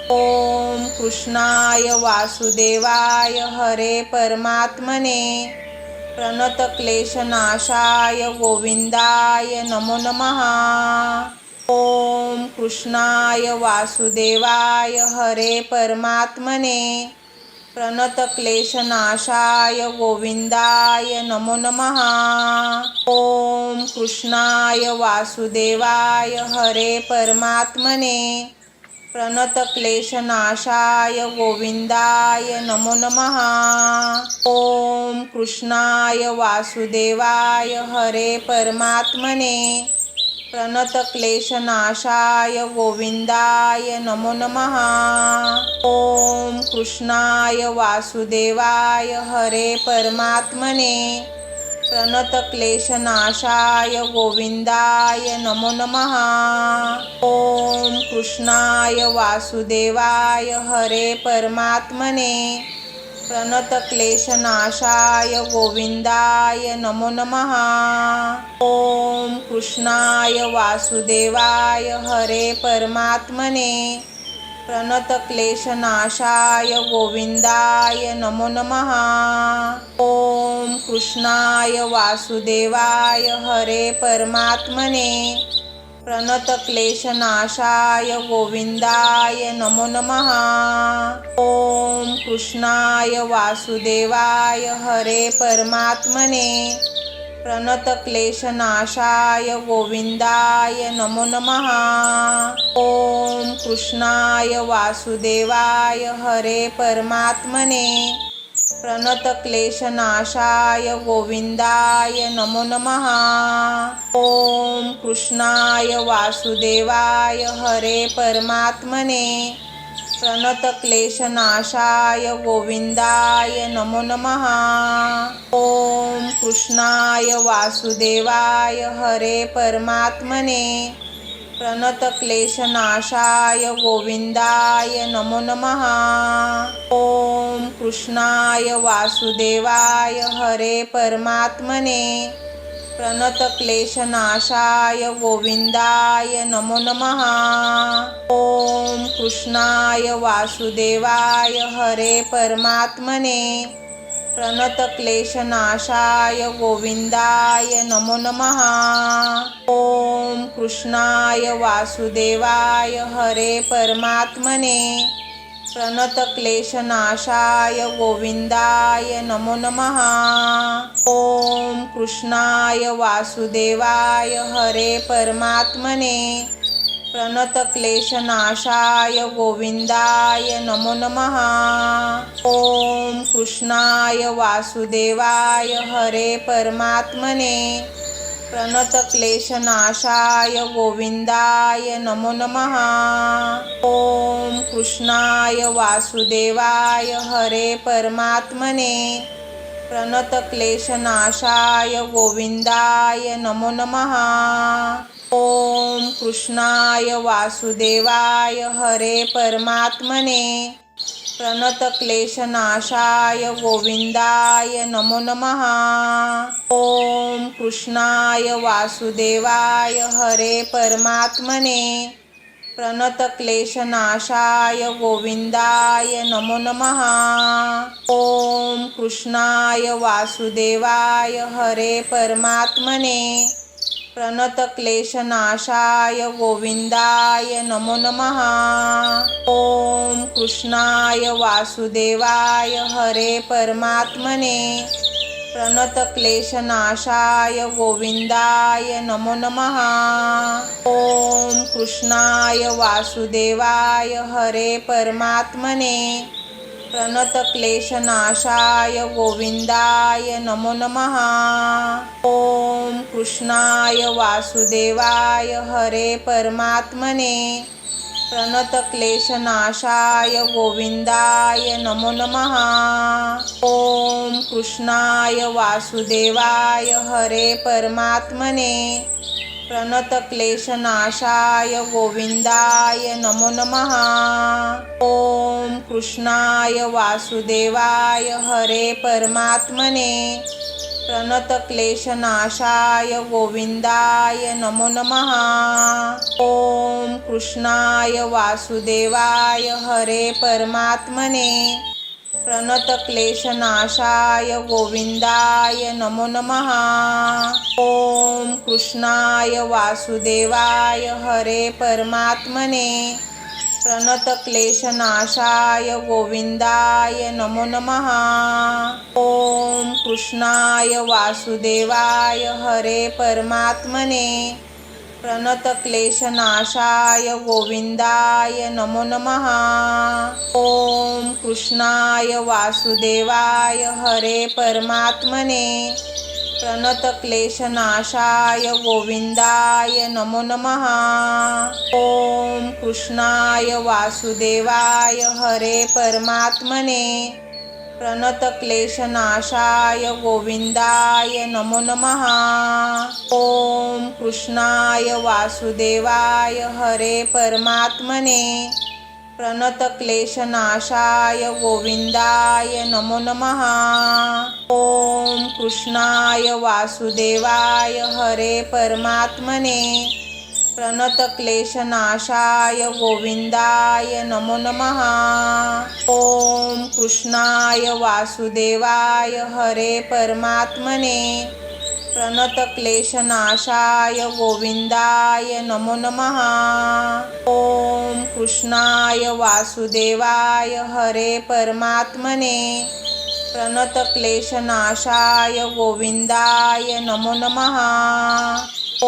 ओम कृष्णाय वासुदेवाय हरे परमात्मने प्रणतक्लेशनाशाय गोविंदाय नमो नमः। ओम कृष्णाय वासुदेवाय हरे परमात्मने प्रणतक्लेशनाशाय गोविंदाय नमो नमः। ओम कृष्णाय वासुदेवाय हरे परमात्मने प्रणतक्लेशनाशाय गोविंदाय नमो नमः। ओम कृष्णाय वासुदेवाय हरे परमात्मने प्रणतक्लेशनाशाय गोविंदाय नमो नमः। ओम कृष्णाय वासुदेवाय हरे परमात्मने प्रणतक्लेशनाशाय गोविंदाय नमो नमः। ओम कृष्णाय वासुदेवाय हरे परमात्मने प्रणतक्लेशनाशाय गोविंदाय नमो नमः। ओम कृष्णाय वासुदेवाय हरे परमात्मने प्रणतक्लेशनाशाय गोविंदाय नमो नमः। ओम कृष्णाय वासुदेवाय हरे परमात्मने प्रणतक्लेशनाशाय गोविंदाय नमो नमः। ओम कृष्णाय वासुदेवाय हरे परमात्मने प्रणतक्लेशनाशाय गोविंदाय नमो नमः। ओम कृष्णाय वासुदेवाय हरे परमात्मने प्रणतक्लेशनाशाय गोविंदाय नमो नमः। ओम कृष्णाय वासुदेवाय हरे परमात्मने प्रणतक्लेशनाशाय गोविंदाय नमो नमः। ओम कृष्णाय वासुदेवाय हरे परमात्मने प्रणतक्लेशनाशाय गोविंदाय नमो नमः। ओम कृष्णाय वासुदेवाय हरे परमात्मने प्रणतक्लेशनाशाय गोविंदाय नमो नमः। ओम कृष्णाय वासुदेवाय हरे परमात्मने प्रणतक्लेशनाशाय गोविंदाय नमो नमः। ओम कृष्णाय वासुदेवाय हरे परमात्मने प्रणतक्लेशनाशाय गोविंदाय नमो नमः। ओम कृष्णाय वासुदेवाय हरे परमात्मने प्रणतक्लेशनाशाय गोविंदाय नमो नमः। ओम कृष्णाय वासुदेवाय हरे परमात्मने प्रणतक्लेशनाशाय गोविंदाय नमो नमः। ओम कृष्णाय वासुदेवाय हरे परमात्मने प्रणतक्लेशनाशाय गोविंदाय नमो नमः। ओम कृष्णाय वासुदेवाय हरे परमात्मने प्रणतक्लेशनाशाय गोविंदाय नमो नमः। ओम कृष्णाय वासुदेवाय हरे परमात्मने प्रणतक्लेशनाशाय गोविंदाय नमो नमः। ओम कृष्णाय वासुदेवाय हरे परमात्मने प्रणतक्लेशनाशाय गोविंदाय नमो नमः। ओम कृष्णाय वासुदेवाय हरे परमात्मने प्रणतक्लेशनाशाय गोविंदाय नमो नमः। ओम कृष्णाय वासुदेवाय हरे परमात्मने प्रणतक्लेशनाशाय गोविंदाय नमो नमः। ओम कृष्णाय वासुदेवाय हरे परमात्मने प्रणतक्लेशनाशाय गोविंदाय नमो नमः। ओम कृष्णाय वासुदेवाय हरे परमात्मने प्रणतक्लेशनाशाय गोविंदाय नमो नमः। ओम कृष्णाय वासुदेवाय हरे परमात्मने प्रणतक्लेशनाशाय गोविंदाय नमो नमः। ओम कृष्णाय वासुदेवाय हरे परमात्मने प्रणतक्लेशनाशाय गोविंदाय नमो नमः। ओम कृष्णाय वासुदेवाय हरे परमात्मने प्रणतक्लेशनाशाय गोविंदाय नमो नमः। ओम कृष्णाय वासुदेवाय हरे परमात्मने प्रणतक्लेशनाशाय गोविंदाय नमो नमः। ओम कृष्णाय वासुदेवाय हरे परमात्मने प्रणतक्लेशनाशाय गोविंदाय नमो नमः। ओम कृष्णाय वासुदेवाय हरे परमात्मने प्रणतक्लेशनाशाय गोविंदाय नमो नमः। ओम कृष्णाय वासुदेवाय हरे परमात्मने प्रणतक्लेशनाशाय गोविंदाय नमो नमः। ओम कृष्णाय वासुदेवाय हरे परमात्मने प्रणतक्लेशनाशाय गोविंदाय नमो नमः। ओम कृष्णाय वासुदेवाय हरे परमात्मने प्रणतक्लेशनाशाय गोविंदाय नमो नमः। ओम कृष्णाय वासुदेवाय हरे परमात्मने प्रणतक्लेशनाशाय गोविंदाय नमो नमः।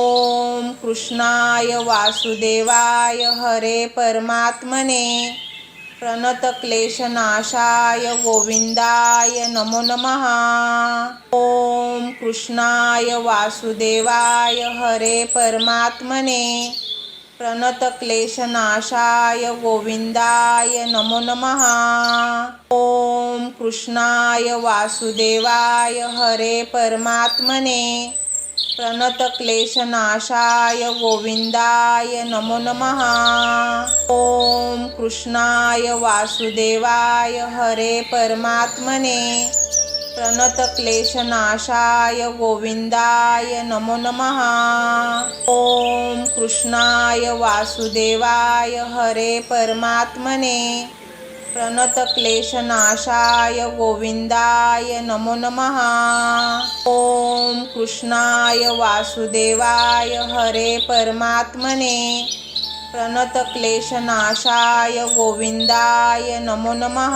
ओम कृष्णाय वासुदेवाय हरे परमात्मने प्रणतक्लेशनाशाय गोविंदाय नमो नमः। ओम कृष्णाय वासुदेवाय हरे परमात्मने प्रणतक्लेशनाशाय गोविंदाय नमो नमः। ओम कृष्णाय वासुदेवाय हरे परमात्मने प्रणतक्लेशनाशाय गोविंदाय नमो नमः। ओम कृष्णाय वासुदेवाय हरे परमात्मने प्रणतक्लेशनाशाय गोविंदाय नमो नमः। ओम कृष्णाय वासुदेवाय हरे परमात्मने प्रणतक्लेशनाशाय गोविंदाय नमो नमः। ओम कृष्णाय वासुदेवाय हरे परमात्मने प्रणतक्लेशनाशाय गोविंदाय नमो नमः।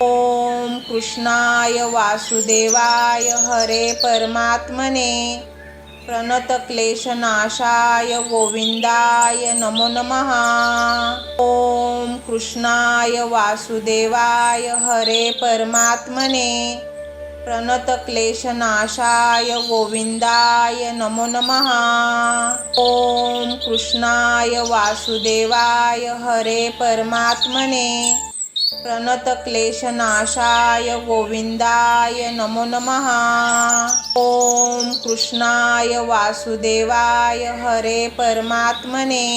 ओम कृष्णाय वासुदेवाय हरे परमात्मने प्रणतक्लेशनाशाय गोविंदाय नमो नमः। ओम कृष्णाय वासुदेवाय हरे परमात्मने प्रणतक्लेशनाशाय गोविंदाय नमो नमः। ओम कृष्णाय वासुदेवाय हरे परमात्मने प्रणतक्लेशनाशाय गोविंदाय नमो नमः। ओम कृष्णाय वासुदेवाय हरे परमात्मने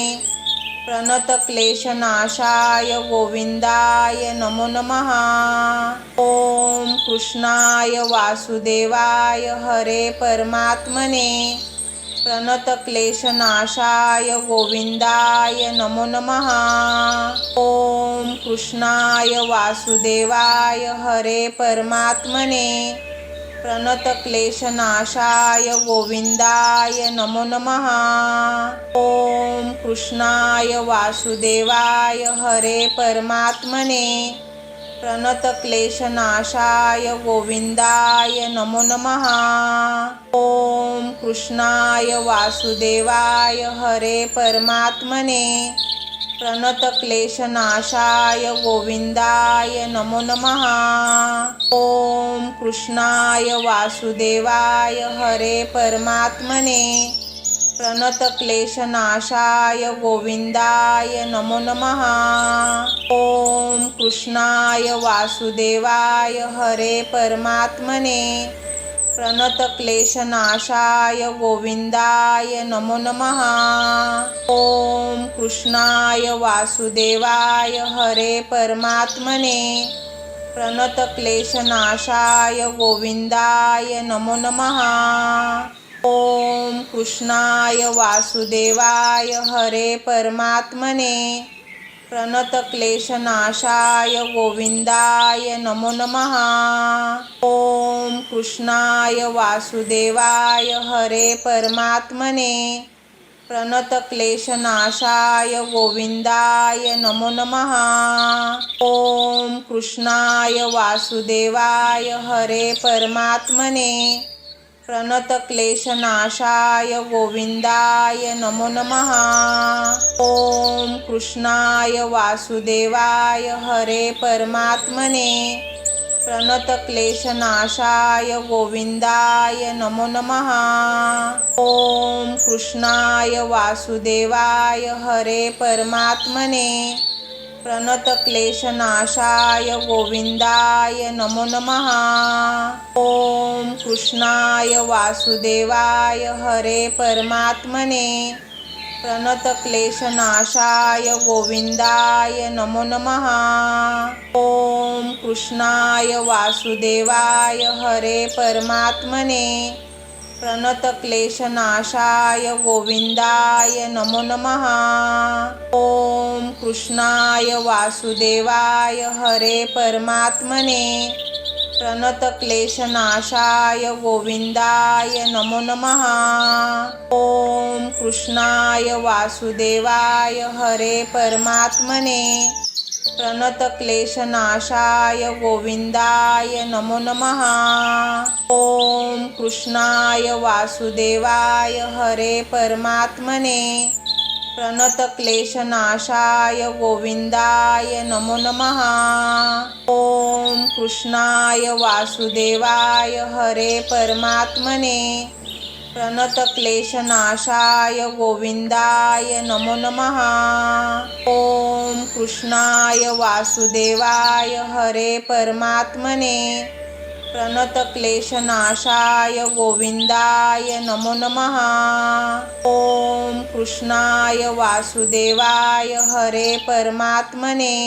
प्रणतक्लेशनाशाय गोविंदाय नमो नमः। ओम कृष्णाय वासुदेवाय हरे परमात्मने प्रणतक्लेशनाशाय गोविंदाय नमो नमः। ओम कृष्णाय वासुदेवाय हरे परमात्मने प्रणतक्लेशनाशाय गोविंदाय नमो नमः। ओम कृष्णाय वासुदेवाय हरे परमात्मने प्रणतक्लेशनाशाय गोविंदाय नमो नमः। ओम कृष्णाय वासुदेवाय हरे परमात्मने प्रणतक्लेशनाशाय गोविंदाय नमो नमः। ओम कृष्णाय वासुदेवाय हरे परमात्मने प्रणतक्लेशनाशाय गोविंदाय नमो नमः। ओम कृष्णाय वासुदेवाय हरे परमात्मने प्रणतक्लेशनाशाय गोविंदाय नमो नमः। ओम कृष्णाय वासुदेवाय हरे परमात्मने प्रणतक्लेशनाशाय गोविंदाय नमो नमः। ओम कृष्णाय वासुदेवाय हरे परमात्मने प्रणतक्लेशनाशाय गोविंदाय नमो नमः। ओम कृष्णाय वासुदेवाय हरे परमात्मने प्रणतक्लेशनाशाय गोविंदाय नमो नमः। ओम कृष्णाय वासुदेवाय हरे परमात्मने प्रणतक्लेशनाशाय गोविंदाय नमो नमः। ओम कृष्णाय वासुदेवाय हरे परमात्मने प्रणतक्लेशनाशाय गोविंदाय नमो नमः। ओम कृष्णाय वासुदेवाय हरे परमात्मने प्रणतक्लेशनाशाय गोविंदाय नमो नमः। ओम कृष्णाय वासुदेवाय हरे परमात्मने प्रणतक्लेशनाशाय गोविंदाय नमो नमः। ओम कृष्णाय वासुदेवाय हरे परमात्मने प्रणतक्लेशनाशाय गोविंदाय नमो नमः। ओम कृष्णाय वासुदेवाय हरे परमात्मने प्रणतक्लेशनाशाय गोविंदाय नमो नमः। ओम कृष्णाय वासुदेवाय हरे परमात्मने प्रणतक्लेशनाशाय गोविंदाय नमो नमः। ओम कृष्णाय वासुदेवाय हरे परमात्मने प्रणतक्लेशनाशाय गोविंदाय नमो नमः। ओम कृष्णाय वासुदेवाय हरे परमात्मने प्रणतक्लेशनाशाय गोविंदाय नमो नमः। ओम कृष्णाय वासुदेवाय हरे परमात्मने प्रणतक्लेशनाशाय गोविंदाय नमो नमः। ओम कृष्णाय वासुदेवाय हरे परमात्मने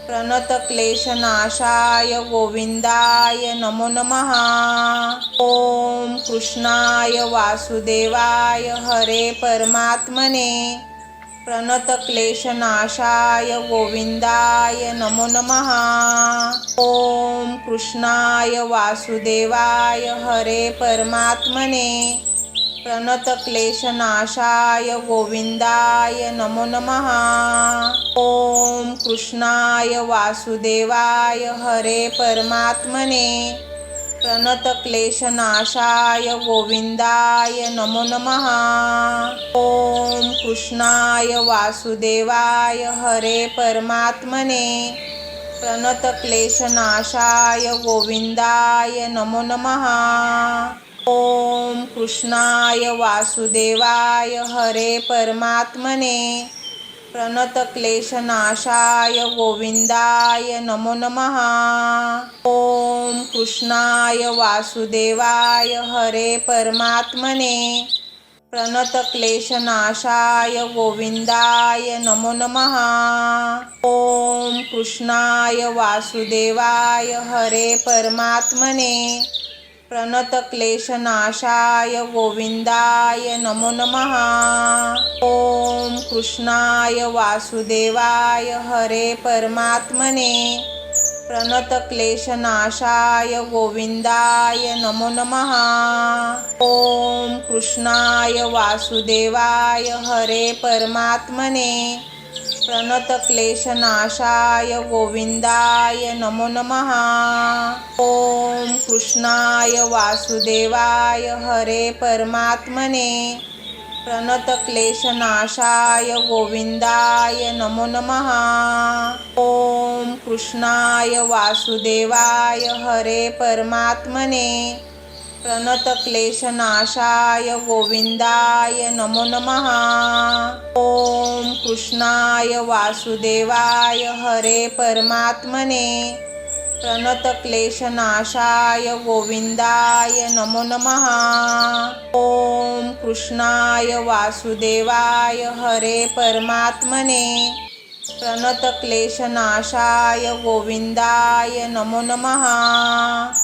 प्रणतक्लेशनाशाय गोविंदाय नमो नमः। ओम कृष्णाय वासुदेवाय हरे परमात्मने प्रणतक्लेशनाशाय गोविंदाय नमो नमः। ओम कृष्णाय वासुदेवाय हरे परमात्मने प्रणतक्लेशनाशाय गोविंदाय नमो नमः। ओम कृष्णाय वासुदेवाय हरे परमात्मने प्रणतक्लेशनाशाय गोविंदाय नमो नमः। ओम कृष्णाय वासुदेवाय हरे परमात्मने प्रणतक्लेशनाशाय गोविंदाय नमो नमः। ओम कृष्णाय वासुदेवाय हरे परमात्मने प्रणतक्लेशनाशाय गोविंदाय नमो नमः। ओम कृष्णाय वासुदेवाय हरे परमात्मने प्रणतक्लेशनाशाय गोविंदाय नमो नमः। ओम कृष्णाय वासुदेवाय हरे परमात्मने प्रणतक्लेशनाशाय गोविंदाय नमो नमः। ओम कृष्णाय वासुदेवाय हरे परमात्मने प्रणतक्लेशनाशाय गोविंदाय नमो नमः। ओम कृष्णाय वासुदेवाय हरे परमात्मने प्रणतक्लेशनाशाय गोविंदाय नमो नमः। ओम कृष्णाय वासुदेवाय हरे परमात्मने प्रणतक्लेशनाशाय गोविंदाय नमो नमः। ओम कृष्णाय वासुदेवाय हरे परमात्मने प्रणतक्लेशनाशाय गोविंदाय नमो नमः। ओम कृष्णाय वासुदेवाय हरे परमात्मने प्रणतक्लेशनाशाय गोविंदाय नमो नमः। ओम कृष्णाय वासुदेवाय हरे परमात्मने प्रणतक्लेशनाशाय गोविंदाय नमो नमः।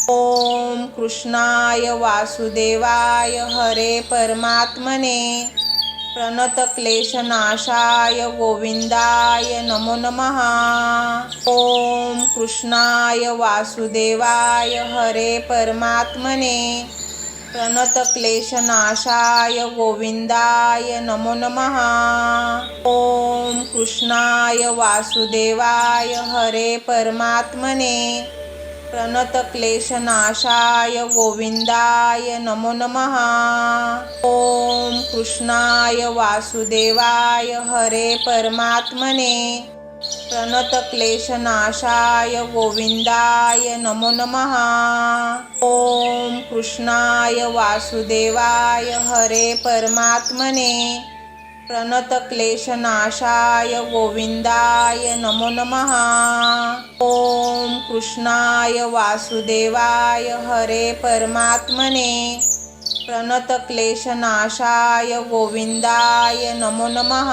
ओम कृष्णाय वासुदेवाय हरे परमात्मने प्रणतक्लेशनाशाय गोविंदाय नमो नमः। ओम कृष्णाय वासुदेवाय हरे परमात्मने प्रणतक्लेशनाशाय गोविंदाय नमो नमः। ओम कृष्णाय वासुदेवाय हरे परमात्मने प्रणतक्लेशनाशाय गोविंदाय नमो नमः। ओम कृष्णाय वासुदेवाय हरे परमात्मने प्रणतक्लेशनाशाय गोविंदाय नमो नमः। ओम कृष्णाय वासुदेवाय हरे परमात्मने प्रणतक्लेशनाशाय गोविंदाय नमो नमः। ओम कृष्णाय वासुदेवाय हरे परमात्मने प्रणतक्लेशनाशाय गोविंदाय नमो नमः।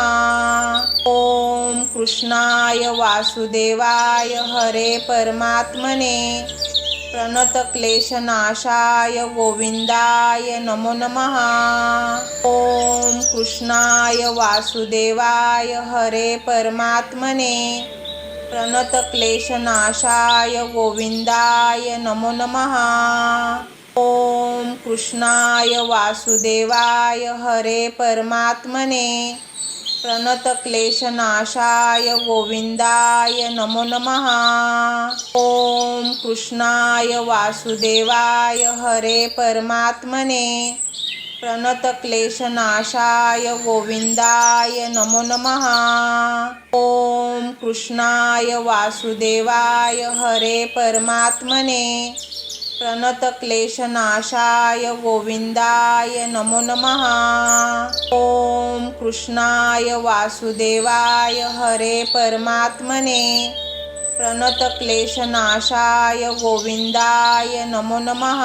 ओम कृष्णाय वासुदेवाय हरे परमात्मने प्रणतक्लेशनाशाय गोविंदाय नमो नमः। ओम कृष्णाय वासुदेवाय हरे परमात्मने प्रणतक्लेशनाशाय गोविंदाय नमो नमः। ओम कृष्णाय वासुदेवाय हरे परमात्मने प्रणतक्लेशनाशाय गोविंदाय नमो नमः। ओम कृष्णाय वासुदेवाय हरे परमात्मने प्रणतक्लेशनाशाय गोविंदाय नमो नमः। ओम कृष्णाय वासुदेवाय हरे परमात्मने प्रणतक्लेशनाशाय गोविंदाय नमो नमः। ओम कृष्णाय वासुदेवाय हरे परमात्मने प्रणतक्लेशनाशाय गोविंदाय नमो नमः।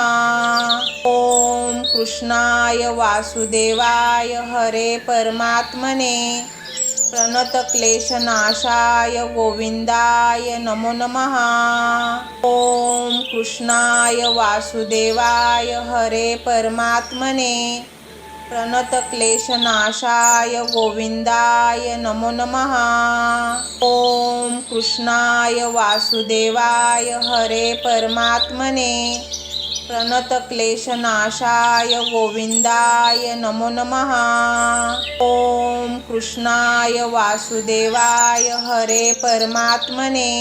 ओम कृष्णाय वासुदेवाय हरे परमात्मने प्रणतक्लेशनाशाय गोविंदाय नमो नमः। ओम कृष्णाय वासुदेवाय हरे परमात्मने प्रणतक्लेशनाशाय गोविंदाय नमो नमः। ओम कृष्णाय वासुदेवाय हरे परमात्मने प्रणतक्लेशनाशाय गोविंदाय नमो नमः। ओम कृष्णाय वासुदेवाय हरे परमात्मने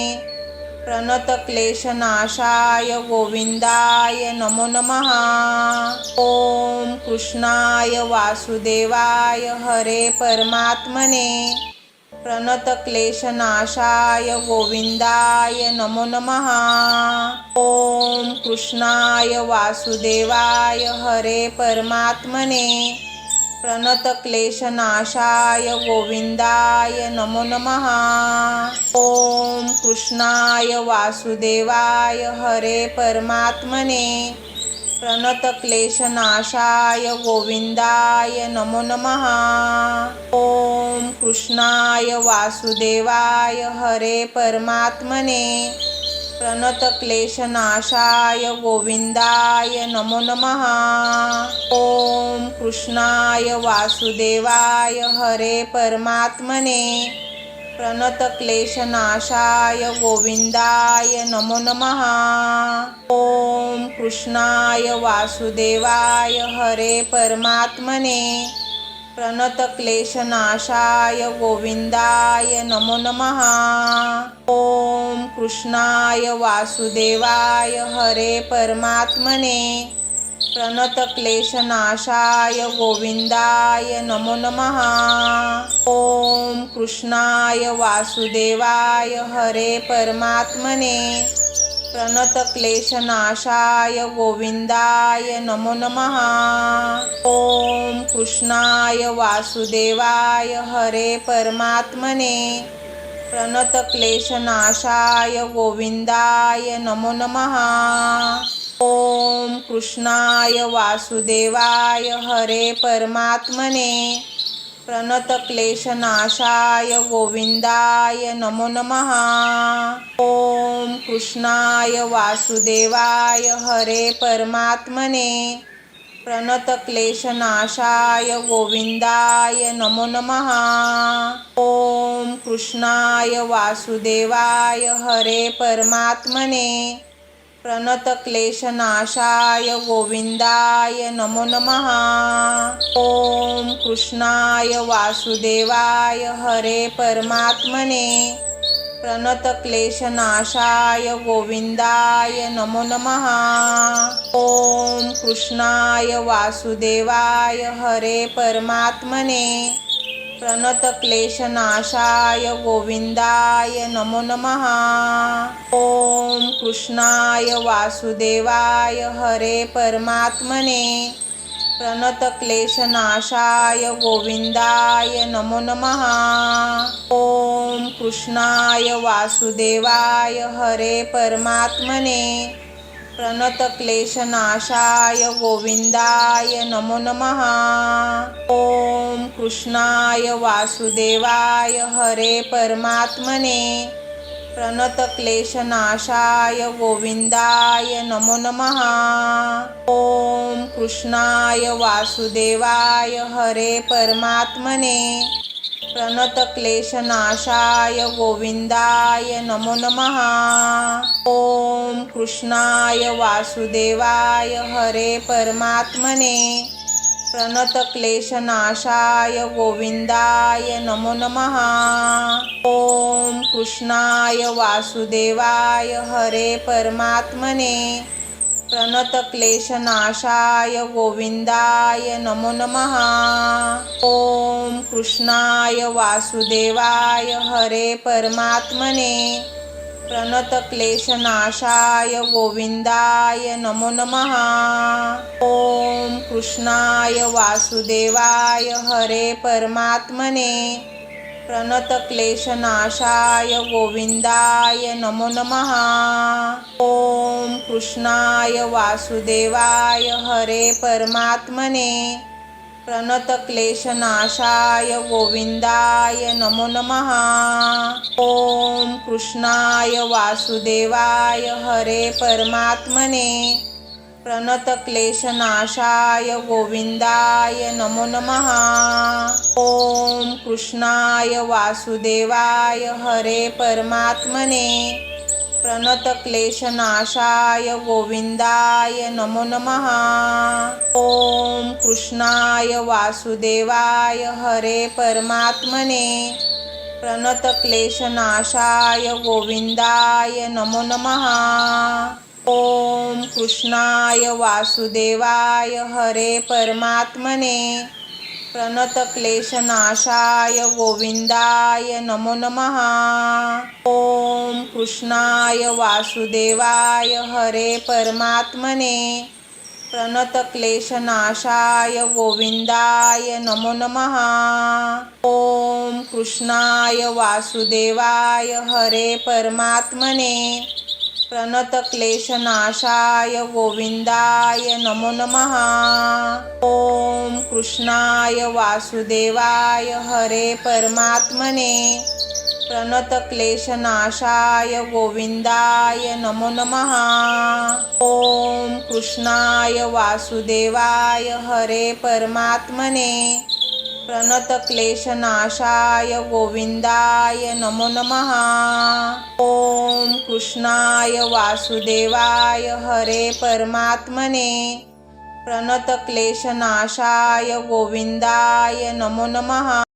प्रणतक्लेशनाशाय गोविंदाय नमो नमः। ओम कृष्णाय वासुदेवाय हरे परमात्मने प्रणतक्लेशनाशाय गोविंदाय नमो नमः। ओम कृष्णाय वासुदेवाय हरे परमात्मने प्रणतक्लेशनाशाय गोविंदाय नमो नमः। ओम कृष्णाय वासुदेवाय हरे परमात्मने प्रणतक्लेशनाशाय गोविंदाय नमो नमः। ओम कृष्णाय वासुदेवाय हरे परमात्मने प्रणतक्लेशनाशाय गोविंदाय नमो नमः। ओम कृष्णाय वासुदेवाय हरे परमात्मने प्रणतक्लेशनाशाय गोविंदाय नमो नमः। ओम कृष्णाय वासुदेवाय हरे परमात्मने प्रणतक्लेशनाशाय गोविंदाय नमो नमः। ओम कृष्णाय वासुदेवाय हरे परमात्मने प्रणतक्लेशनाशाय गोविंदाय नमो नमः। ओम कृष्णाय वासुदेवाय हरे परमात्मने प्रणतक्लेशनाशाय गोविंदाय नमो नमः। ओम कृष्णाय वासुदेवाय हरे परमात्मने प्रणतक्लेशनाशाय गोविंदाय नमो नमः। ओम कृष्णाय वासुदेवाय हरे परमात्मने प्रणतक्लेशनाशाय गोविंदाय नमो नमः। ओम कृष्णाय वासुदेवाय हरे परमात्मने प्रणतक्लेशनाशाय गोविंदाय नमो नमः। ओम कृष्णाय वासुदेवाय हरे परमात्मने प्रणतक्लेशनाशाय गोविंदाय नमो नमः। ओम कृष्णाय वासुदेवाय हरे परमात्मने प्रणतक्लेशनाशाय गोविंदाय नमो नमः। ओम कृष्णाय वासुदेवाय हरे परमात्मने प्रणतक्लेशनाशाय गोविंदाय नमो नमः। ओम कृष्णाय वासुदेवाय हरे परमात्मने प्रणतक्लेशनाशाय गोविंदाय नमो नमः। ओम कृष्णाय वासुदेवाय हरे परमात्मने प्रणतक्लेशनाशाय गोविंदाय नमो नमः। ओम कृष्णाय वासुदेवाय हरे परमात्मने प्रणतक्लेशनाशाय गोविंदाय नमो नमः। ओम कृष्णाय वासुदेवाय हरे परमात्मने प्रणतक्लेशनाशाय गोविंदाय नमो नमः। ओम कृष्णाय वासुदेवाय हरे परमात्मने प्रणतक्लेशनाशाय गोविंदाय नमो नमः। ओम कृष्णाय वासुदेवाय हरे परमात्मने प्रणतक्लेशनाशाय गोविंदाय नमो नमः। ओम कृष्णाय वासुदेवाय हरे परमात्मने प्रणतक्लेशनाशाय गोविंदाय नमो नमः। ओम कृष्णाय वासुदेवाय हरे परमात्मने प्रणतक्लेशनाशाय गोविंदाय नमो नमः। ओम कृष्णाय वासुदेवाय हरे परमात्मने प्रणतक्लेशनाशाय गोविंदाय नमो नमः। ओम कृष्णाय वासुदेवाय हरे परमात्मने प्रणतक्लेशनाशाय गोविंदाय नमो नमः। ओम कृष्णाय वासुदेवाय हरे परमात्मने प्रणतक्लेशनाशाय गोविंदाय नमो नमः। ओम कृष्णाय वासुदेवाय हरे परमात्मने प्रणतक्लेशनाशाय गोविंदाय नमो नमः। ओम कृष्णाय वासुदेवाय हरे परमात्मने प्रणतक्लेशनाशाय गोविंदाय नमो नमः। ओम कृष्णाय वासुदेवाय हरे परमात्मने प्रणतक्लेशनाशाय गोविंदाय नमो नमः। ओम कृष्णाय वासुदेवाय हरे परमात्मने प्रणतक्लेशनाशाय गोविंदाय नमो नमः। ओम कृष्णाय वासुदेवाय हरे परमात्मने प्रणतक्लेशनाशाय गोविंदाय नमो नमः। ओम कृष्णाय वासुदेवाय हरे परमात्मने प्रणतक्लेशनाशाय गोविंदाय नमो नमः। ओम कृष्णाय वासुदेवाय हरे परमात्मने प्रणतक्लेशनाशाय गोविंदाय नमो नमः।